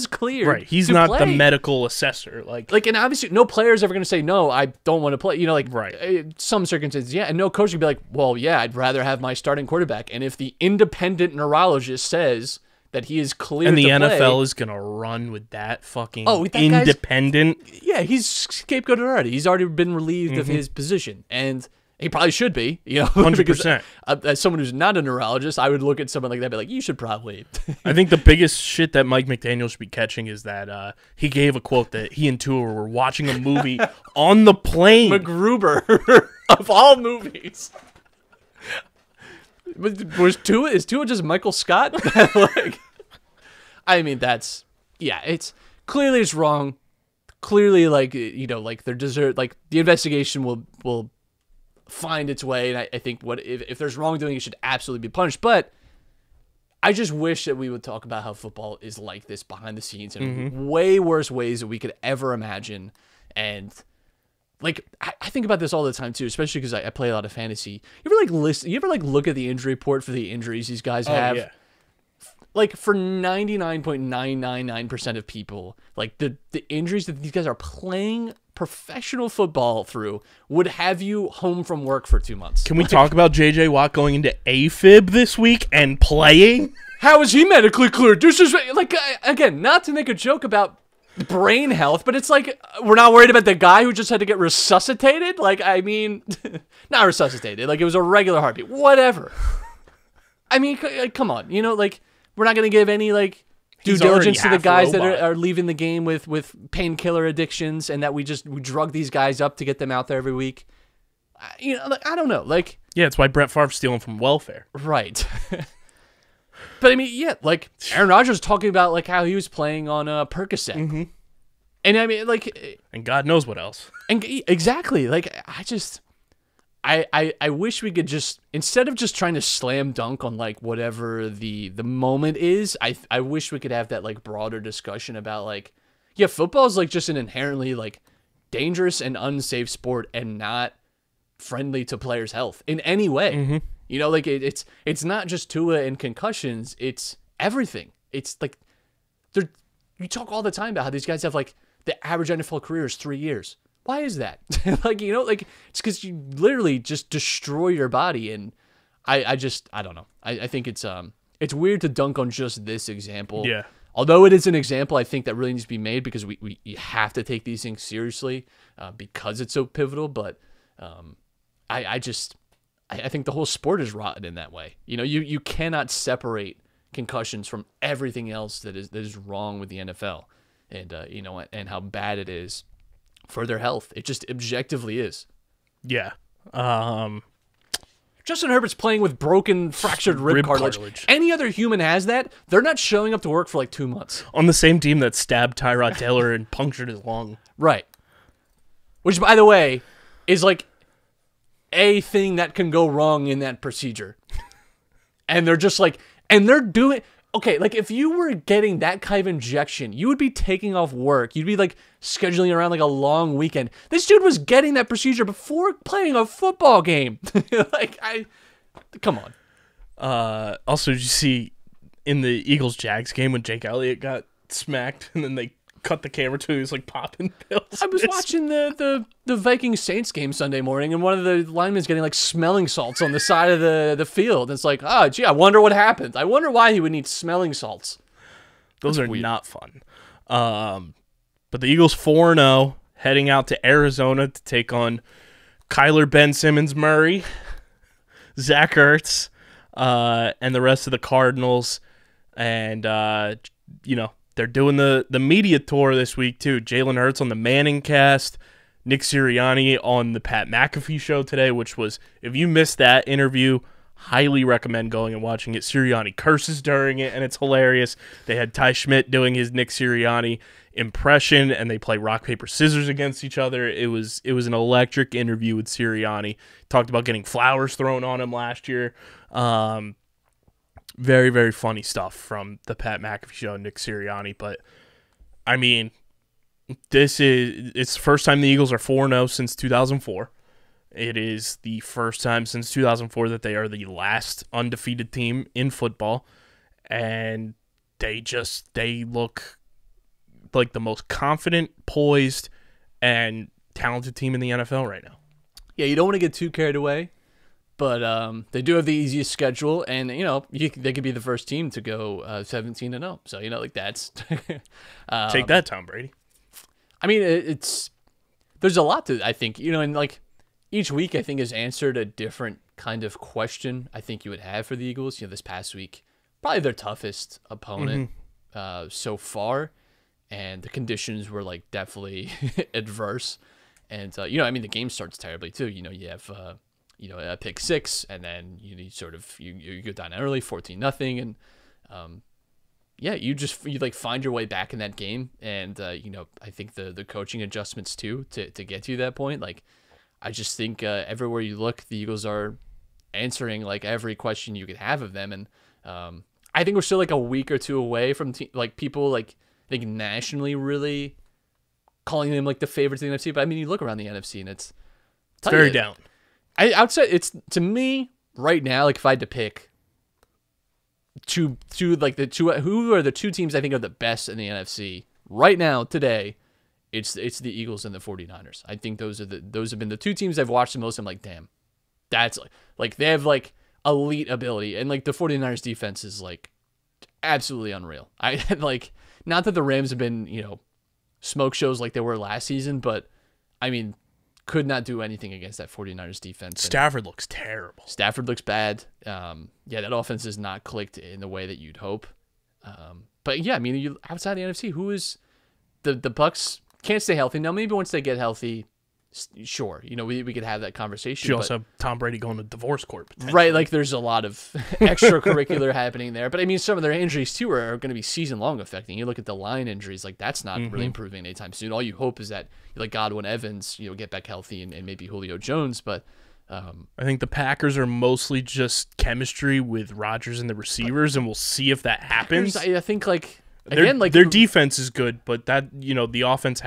cleared. Right. He's not the medical assessor. Like, and obviously no player is ever going to say, no, I don't want to play. You know, like, right. Some circumstances, yeah. And no coach would be like, well, yeah, I'd rather have my starting quarterback. And if the independent neurologist says that he is cleared and the to NFL play, is going to run with that fucking that independent. Yeah, he's scapegoated already. He's already been relieved of his position. And he probably should be, you know, 100%. As someone who's not a neurologist, I would look at someone like that and be like, you should probably. I think the biggest shit that Mike McDaniel should be catching is that he gave a quote that he and Tua were watching a movie on the plane. MacGruber, of all movies. Is Tua just Michael Scott? Like, I mean, it's clearly it's wrong. Clearly, like, you know, like their like the investigation will find its way, and I think if there's wrongdoing, it should absolutely be punished. But I just wish that we would talk about how football is like this behind the scenes in way worse ways that we could ever imagine. And like, I think about this all the time too, especially because I play a lot of fantasy. You ever look at the injury report for the injuries these guys have? Yeah. Like, for 99.999% of people, like the injuries that these guys are playing professional football through would have you home from work for 2 months. Can we talk about J.J. Watt going into AFib this week and playing? How is he medically cleared? This is like, again, not to make a joke about brain health, but it's like we're not worried about the guy who just had to get resuscitated. Like, I mean, not resuscitated. Like, it was a regular heartbeat. Whatever. I mean, come on. You know, like, we're not going to give any, like, due diligence to the guys that are leaving the game with painkiller addictions, and that we drug these guys up to get them out there every week. You know, like, I don't know. Like, yeah, it's why Brett Favre's stealing from welfare. Right. But I mean, yeah, like Aaron Rodgers was talking about like how he was playing on Percocet. Mm-hmm. And I mean, like, and God knows what else. And exactly. Like, I wish we could just, instead of just trying to slam dunk on like whatever the moment is, I wish we could have that like broader discussion about like, yeah, football is like just an inherently like dangerous and unsafe sport and not friendly to players' health in any way. Mm-hmm. You know, like it's not just Tua and concussions, it's everything. It's like you talk all the time about how these guys have like the average NFL career is 3 years. Why is that? Like, you know, like it's because you literally just destroy your body. And I don't know. I think it's weird to dunk on just this example. Yeah. Although it is an example, I think that really needs to be made because we have to take these things seriously because it's so pivotal. But I think the whole sport is rotten in that way. You know, you cannot separate concussions from everything else that is wrong with the NFL, and you know, and how bad it is for their health. It just objectively is. Yeah. Justin Herbert's playing with broken, fractured rib cartilage. Any other human has that, they're not showing up to work for like 2 months. On the same team that stabbed Tyrod Taylor and punctured his lung. Right. Which, by the way, is like a thing that can go wrong in that procedure. And they're just like, and they're doing, okay, like if you were getting that kind of injection, you would be taking off work. You'd be like scheduling around like a long weekend. This dude was getting that procedure before playing a football game. Like, come on. Also, did you see in the Eagles-Jags game when Jake Elliott got smacked and then they cut the camera to, he was like popping pills? I was watching the Vikings-Saints game Sunday morning, and one of the linemen's getting like smelling salts on the side of the field. It's like, oh, gee, I wonder what happened. I wonder why he would need smelling salts. Those are weird. Not fun. But the Eagles 4-0, heading out to Arizona to take on Kyler Ben Simmons Murray, Zach Ertz, and the rest of the Cardinals. And, you know, they're doing the media tour this week, too. Jalen Hurts on the Manning cast, Nick Sirianni on the Pat McAfee show today, which was, if you missed that interview, highly recommend going and watching it. Sirianni curses during it, and it's hilarious. They had Ty Schmidt doing his Nick Sirianni impression, and they play rock, paper, scissors against each other. It was an electric interview with Sirianni. Talked about getting flowers thrown on him last year. Very, very funny stuff from the Pat McAfee show and Nick Sirianni. But, I mean, it's the first time the Eagles are 4-0 since 2004. It is the first time since 2004 that they are the last undefeated team in football. And they look like the most confident, poised, and talented team in the NFL right now. Yeah, you don't want to get too carried away. But they do have the easiest schedule, and you know they could be the first team to go 17-0. So you know, like that's take that, Tom Brady. I mean, there's a lot to, I think, you know, and like each week I think has answered a different kind of question I think you would have for the Eagles. You know, this past week probably their toughest opponent so far, and the conditions were like definitely adverse, and you know, I mean the game starts terribly too. You know, you have a pick six, and then you go down early, 14-0, and yeah, you like find your way back in that game, and you know, I think the coaching adjustments too to get to that point. Like, I just think everywhere you look, the Eagles are answering like every question you could have of them, and I think we're still like a week or two away from like people like I think nationally really calling them like the favorites in the NFC. But I mean, you look around the NFC, and it's very down. I would say it's, to me right now, like if I had to pick who are the two teams I think are the best in the NFC right now today, it's the Eagles and the 49ers. I think those have been the two teams I've watched the most. I'm like, damn, that's like they have like elite ability, and like the 49ers defense is like absolutely unreal. I like, not that the Rams have been, you know, smoke shows like they were last season, but I mean, could not do anything against that 49ers defense. Stafford looks terrible. Stafford looks bad. That offense is not clicked in the way that you'd hope. But yeah, I mean, you outside the NFC, who is the Bucs can't stay healthy. Now, maybe once they get healthy, sure, we could have that conversation. You also have Tom Brady going to divorce court, potentially. Right? Like, there's a lot of extracurricular happening there. But I mean, some of their injuries too are going to be season-long affecting. You look at the line injuries, like that's not really improving anytime soon. All you hope is that like Godwin, Evans, get back healthy, and maybe Julio Jones. But I think the Packers are mostly just chemistry with Rodgers and the receivers, and we'll see if that happens. I think their defense is good, but that the offense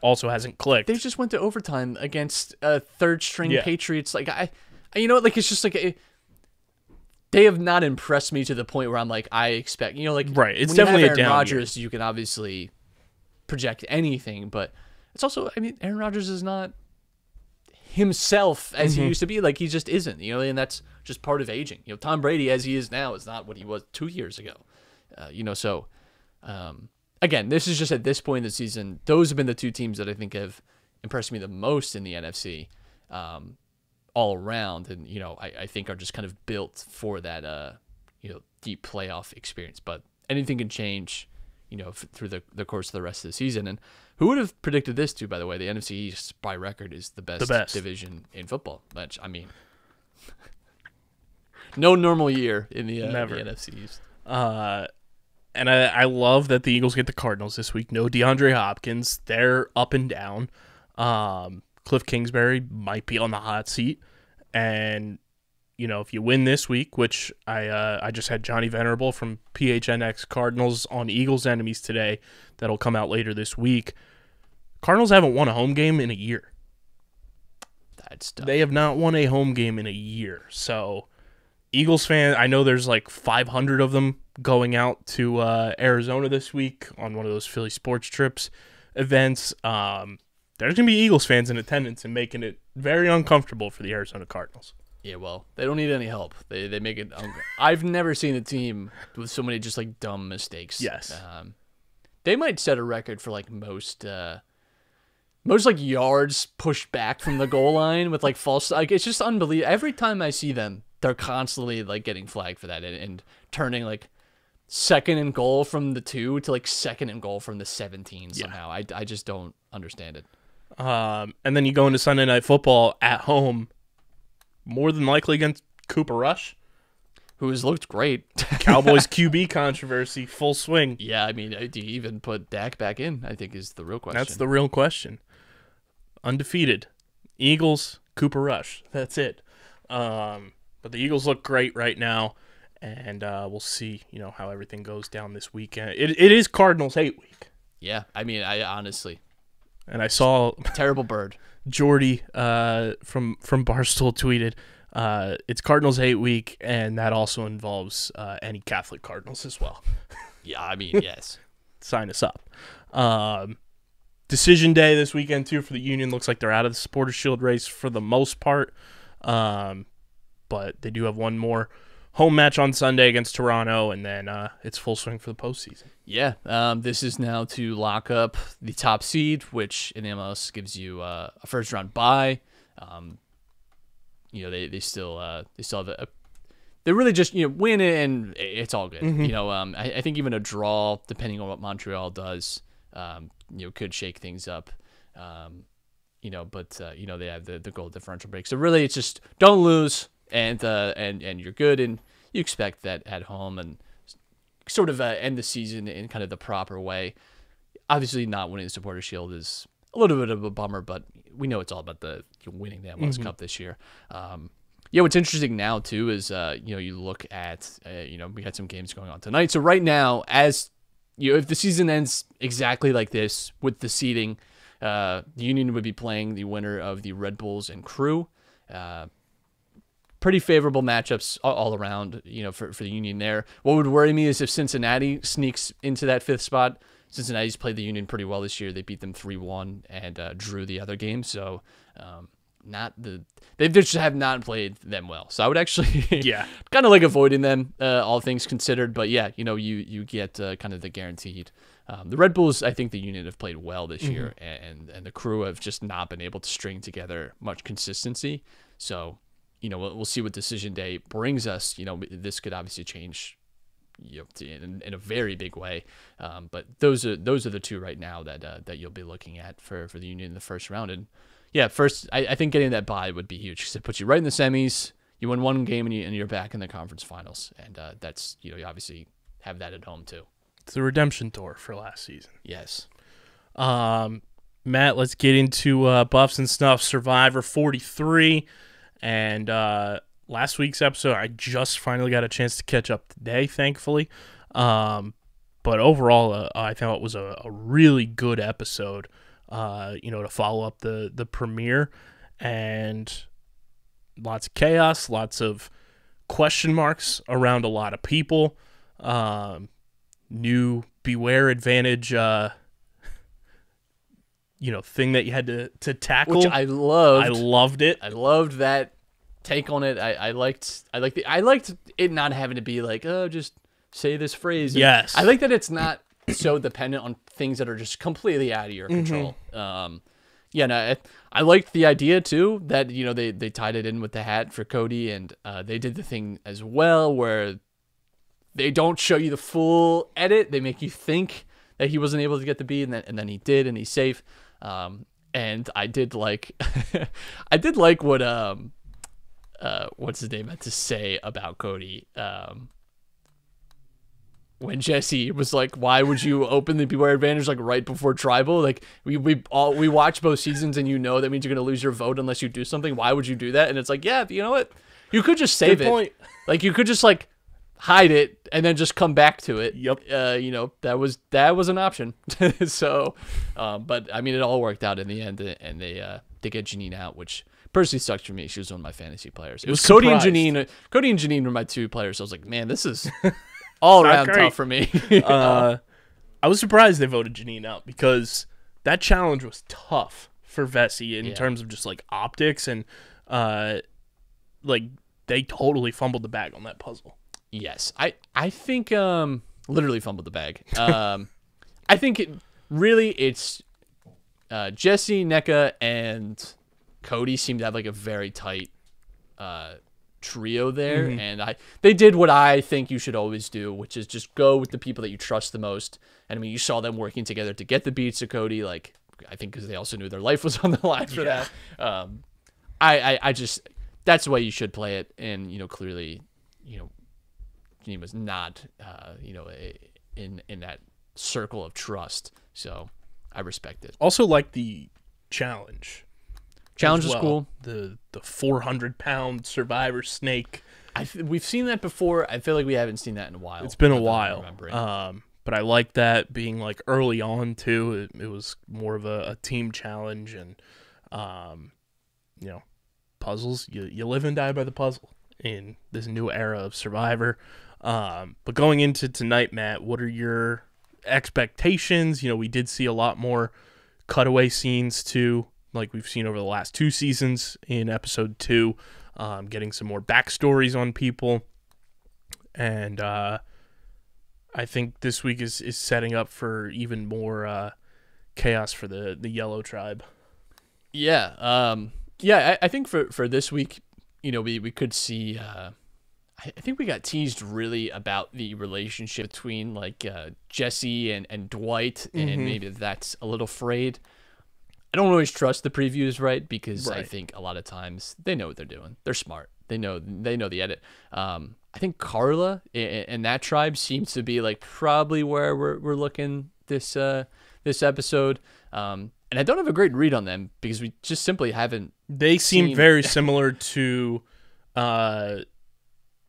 also hasn't clicked. They just went to overtime against third string Patriots. Like it's just like they have not impressed me to the point where I'm like I expect. Right. It's when definitely you have a Aaron down Rodgers, year. you can obviously project anything, but it's also Aaron Rodgers is not himself as he used to be. Like he just isn't. And that's just part of aging. Tom Brady as he is now is not what he was 2 years ago. Again, this is just at this point in the season, those have been the two teams that I think have impressed me the most in the NFC all around. And, I think are just kind of built for that, deep playoff experience. But anything can change, through the course of the rest of the season. And who would have predicted this too, by the way? The NFC East, by record, is the best division in football. Which, I mean, no normal year in the NFC East. And I love that the Eagles get the Cardinals this week. No DeAndre Hopkins. They're up and down. Cliff Kingsbury might be on the hot seat. And, if you win this week, which I just had Johnny Venerable from PHNX Cardinals on Eagles Enemies today. That'll come out later this week. Cardinals haven't won a home game in a year. That's tough. They have not won a home game in a year. So, Eagles fan, I know there's like 500 of them going out to Arizona this week on one of those Philly sports trips events. There's going to be Eagles fans in attendance and making it very uncomfortable for the Arizona Cardinals. Yeah, well, they don't need any help. They make it. I've never seen a team with so many just like dumb mistakes. Yes. They might set a record for like most like yards pushed back from the goal line with like false. Like it's just unbelievable. Every time I see them, they're constantly like getting flagged for that and turning like second and goal from the 2 to like second and goal from the 17 somehow. I just don't understand it. And then you go into Sunday Night Football at home, more than likely against Cooper Rush, who has looked great. Cowboys QB controversy, full swing. Yeah, I mean, do you even put Dak back in? I think is the real question. That's the real question. Undefeated. Eagles, Cooper Rush. That's it. But the Eagles look great right now, and we'll see, how everything goes down this weekend. It is Cardinals hate week. Yeah, I mean, I honestly. And I saw terrible bird. Jordy from Barstool tweeted, it's Cardinals hate week, and that also involves any Catholic Cardinals as well. Yeah, I mean, yes. Sign us up. Decision day this weekend, too, for the Union. Looks like they're out of the Supporters Shield race for the most part. But they do have one more home match on Sunday against Toronto, and then it's full swing for the postseason. Yeah, this is now to lock up the top seed, which in the MLS gives you a first-round bye. They still have they really just win it and it's all good. Mm-hmm. I think even a draw, depending on what Montreal does, could shake things up. They have the goal differential break. So really, it's just don't lose, and you're good, and you expect that at home, and sort of end the season in kind of the proper way. Obviously, not winning the Supporters Shield is a little bit of a bummer, but we know it's all about the winning the MLS Cup this year. What's interesting now too is you look at we had some games going on tonight. So right now, as if the season ends exactly like this with the seeding, the Union would be playing the winner of the Red Bulls and Crew. Pretty favorable matchups all around, for the Union there. What would worry me is if Cincinnati sneaks into that 5th spot. Cincinnati's played the Union pretty well this year. They beat them 3-1 and drew the other game. So they just have not played them well. So I would actually kind of like avoiding them, all things considered. But yeah, you get kind of the guaranteed. The Red Bulls, I think the unit have played well this year, and the crew have just not been able to string together much consistency. So, we'll see what decision day brings us. This could obviously change in a very big way. But those are the two right now that you'll be looking at for the Union in the first round. And yeah, first I think getting that bye would be huge because it puts you right in the semis. You win one game and you're back in the conference finals, and that's you obviously have that at home too. It's the redemption tour for last season. Yes. Matt, let's get into Buffs and Snuff Survivor 43. And last week's episode, I just finally got a chance to catch up today, thankfully. But overall, I thought it was a really good episode, to follow up the premiere. And lots of chaos, lots of question marks around a lot of people. New Beware Advantage, thing that you had to tackle, which I loved. I loved it. I loved that take on it. I liked it not having to be like, oh, just say this phrase. Yes. I like that it's not so dependent on things that are just completely out of your control. I liked the idea too that they tied it in with the hat for Cody, and they did the thing as well where they don't show you the full edit. They make you think that he wasn't able to get the beat, and then he did, and he's safe. And I did like, what what's his name had to say about Cody. When Jesse was like, "Why would you open the Beware Advantage like right before Tribal? Like we watch both seasons, and that means you're gonna lose your vote unless you do something. Why would you do that?" And it's like, yeah, you know what? You could just save Good point. Like you could just like hide it and then just come back to it. Yep. That was an option. So, but I mean, it all worked out in the end, and they get Janine out, which personally sucks for me. She was one of my fantasy players. It was Cody and Janine. Cody and Janine were my two players. So I was like, man, this is all around tough for me. I was surprised they voted Janine out because that challenge was tough for Vessi in terms of just like optics and they totally fumbled the bag on that puzzle. Yes, I think literally fumbled the bag. I think it's Jesse, NECA, and Cody seem to have like a very tight trio there, and they did what I think you should always do, which is just go with the people that you trust the most. And I mean, you saw them working together to get the beats to Cody. Like I think because they also knew their life was on the line for that. I just that's the way you should play it, and clearly, he was not, in that circle of trust. So I respect it. Also, like the challenge. Challenge is cool. The 400-pound survivor snake. We've seen that before. I feel like we haven't seen that in a while. It's been a while. But I like that being like early on too. It was more of a team challenge, and puzzles. You live and die by the puzzle in this new era of Survivor. But going into tonight, Matt, what are your expectations? We did see a lot more cutaway scenes too, like we've seen over the last two seasons in episode 2, getting some more backstories on people. And I think this week is setting up for even more chaos for the Yellow Tribe. Yeah. I think for this week, we could see I think we got teased really about the relationship between like Jesse and Dwight, and maybe that's a little frayed. I don't always trust the previews, right? Because I think a lot of times they know what they're doing. They're smart. They know the edit. I think Carla and that tribe seems to be like probably where we're looking this episode. And I don't have a great read on them because we just simply haven't. They seem very similar to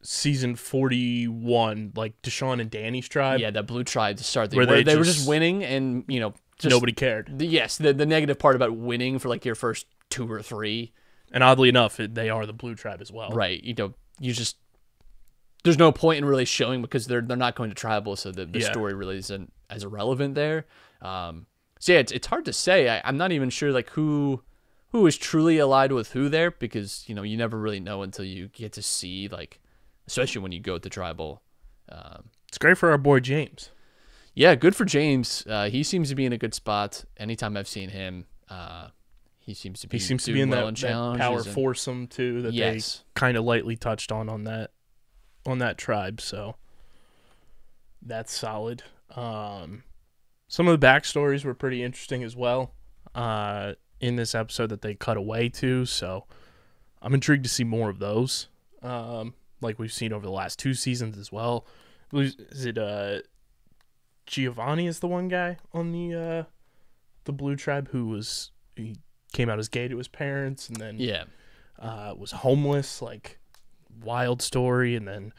season 41, like Deshaun and Danny's tribe. Yeah, that blue tribe to start. They were just winning, and just nobody cared. Yes, the negative part about winning for like your first 2 or 3. And oddly enough, they are the blue tribe as well. Right. There's no point in really showing because they're not going to tribal, so the story really isn't as irrelevant there. So yeah, it's hard to say. I'm not even sure like who who is truly allied with who there, because you never really know until you get to see, like, especially when you go to Tribal. It's great for our boy James. Yeah, good for James. He seems to be in a good spot. Anytime I've seen him, he seems to be in well that, in that power foursome too that they kind of lightly touched on that tribe. So that's solid. Some of the backstories were pretty interesting as well in this episode that they cut away to. So I'm intrigued to see more of those, like we've seen over the last 2 seasons as well. Is it Giovanni is the one guy on the Blue Tribe he came out as gay to his parents and then was homeless, like wild story, and then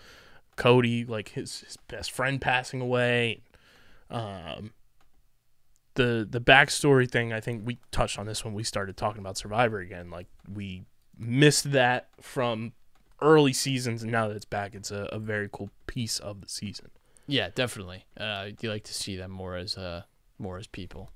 Cody, like his best friend passing away. The backstory thing, I think we touched on this when we started talking about Survivor again. Like, we missed that from early seasons, and now that it's back, it's a very cool piece of the season. Yeah, definitely. You like to see them more as people.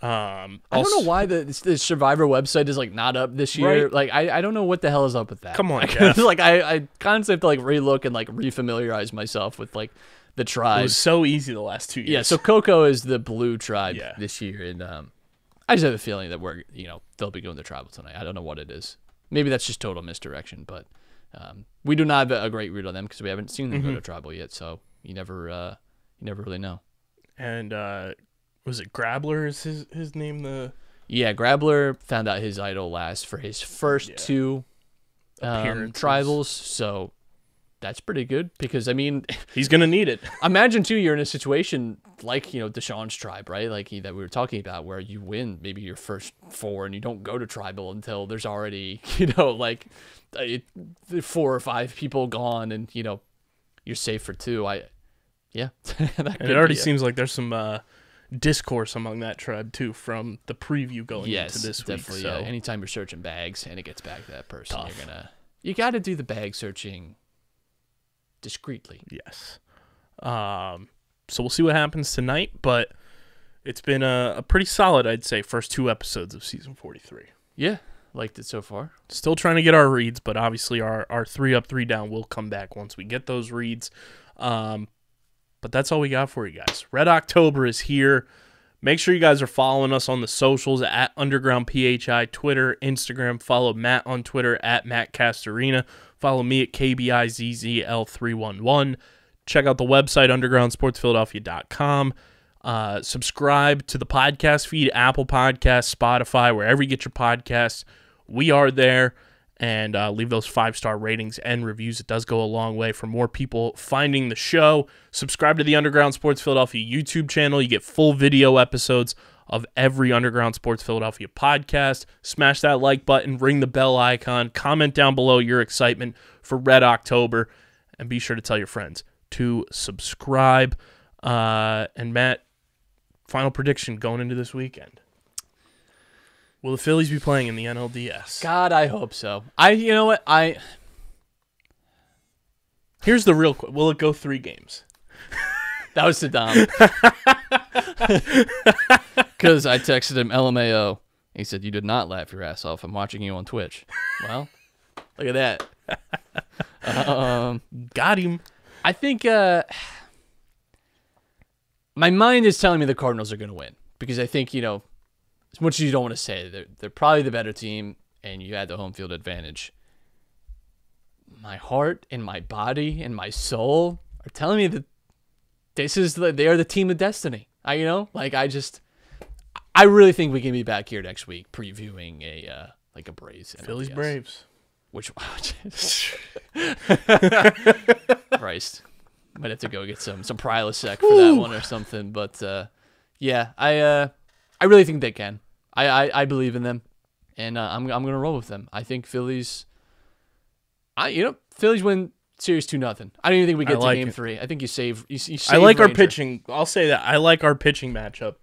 I don't know why the Survivor website is like not up this year. Right. Like I don't know what the hell is up with that. Come on, Jeff. Like I constantly have to like relook and like refamiliarize myself with like the tribe. It was so easy the last 2 years. Yeah, so Coco is the Blue Tribe this year, and I just have a feeling that they'll be going to Tribal tonight. I don't know what it is. Maybe that's just total misdirection, but we do not have a great read on them because we haven't seen them go to Tribal yet. So you never really know. And was it Grabler? Is his name? Yeah, Grabler found out his idol last for his first 2 tribals, so that's pretty good because, I mean... He's going to need it. Imagine, too, you're in a situation like, Deshaun's tribe, right? Like that we were talking about, where you win maybe your first 4 and you don't go to Tribal until there's already, like 4 or 5 people gone and, you're safe for 2. Yeah. And it already seems like there's some... discourse among that tribe too from the preview going into this week. Definitely. So anytime you're searching bags and it gets back to that person, you got to do the bag searching discreetly. Yes. So we'll see what happens tonight, but it's been a pretty solid, I'd say, first 2 episodes of season 43. Yeah, liked it so far. Still trying to get our reads, but obviously our 3 up, 3 down will come back once we get those reads. But that's all we got for you guys. Red October is here. Make sure you guys are following us on the socials at UndergroundPHI, Twitter, Instagram. Follow Matt on Twitter at Matt Castorina. Follow me at KBIZZL311. Check out the website, undergroundsportsphiladelphia.com. Subscribe to the podcast feed, Apple Podcasts, Spotify, wherever you get your podcasts. We are there. And leave those 5-star ratings and reviews. It does go a long way for more people finding the show. Subscribe to the Underground Sports Philadelphia YouTube channel. You get full video episodes of every Underground Sports Philadelphia podcast. Smash that like button, ring the bell icon, comment down below your excitement for Red October, and be sure to tell your friends to subscribe. And Matt, final prediction going into this weekend. Will the Phillies be playing in the NLDS? God, I hope so. You know what? Here's the real question. Will it go 3 games? That was Saddam. Because I texted him LMAO. He said, "You did not laugh your ass off. I'm watching you on Twitch." Well, look at that. Got him. I think my mind is telling me the Cardinals are going to win. Because I think, as much as you don't want to say, they're probably the better team, and you had the home field advantage. My heart and my body and my soul are telling me that they are the team of destiny. I really think we can be back here next week previewing a Braves. Phillies Braves. Which Christ, might have to go get some Prilosec for that one or something. But yeah, I really think they can. I believe in them, and I'm gonna roll with them. I think Phillies. Phillies win series 2-0. I don't even think we get to game 3. I think you save. You save I like Ranger. our pitching. I'll say that I like our pitching matchup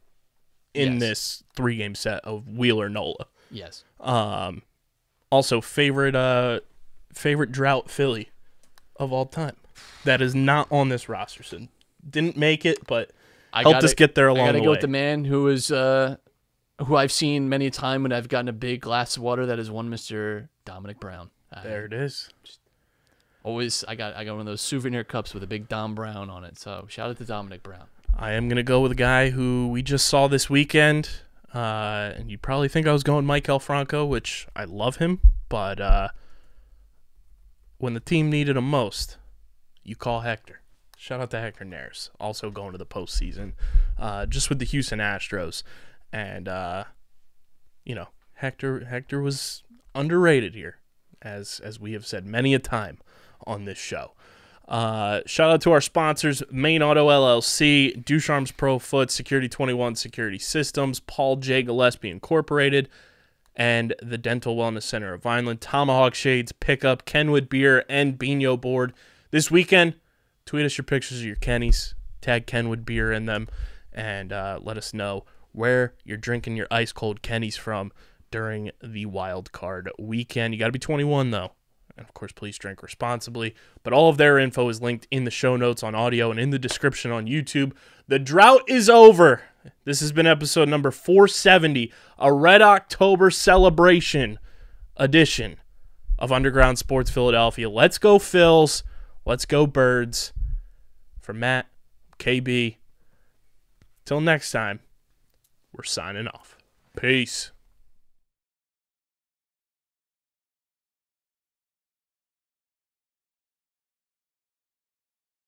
in this 3-game set of Wheeler Nola. Yes. Also favorite drought Philly of all time. That is not on this roster. So didn't make it, but helped us get there along the way. I gotta go with the man who was who I've seen many a time when I've gotten a big glass of water. That is one Mr. Dominic Brown. There it is. Always, I got one of those souvenir cups with a big Dom Brown on it. So shout out to Dominic Brown. I am going to go with a guy who we just saw this weekend. And you probably think I was going Mike Franco, which I love him. But when the team needed him most, you call Hector. Shout out to Hector Neris, also going to the postseason, just with the Houston Astros. And, Hector was underrated here, as we have said many a time on this show. Shout out to our sponsors, Main Auto LLC, Ducharme's Pro Foot, Security 21 Security Systems, Paul J. Gillespie Incorporated, and the Dental Wellness Center of Vineland, Tomahawk Shades, Pickup, Kenwood Beer, and Bino Board. This weekend, tweet us your pictures of your Kennies, tag Kenwood Beer in them, and let us know where you're drinking your ice-cold Kennies from during the wild card weekend. You got to be 21, though. And, of course, please drink responsibly. But all of their info is linked in the show notes on audio and in the description on YouTube. The drought is over. This has been episode number 470, a Red October celebration edition of Underground Sports Philadelphia. Let's go, Phils. Let's go, Birds. For Matt, KB. Till next time, we're signing off. Peace.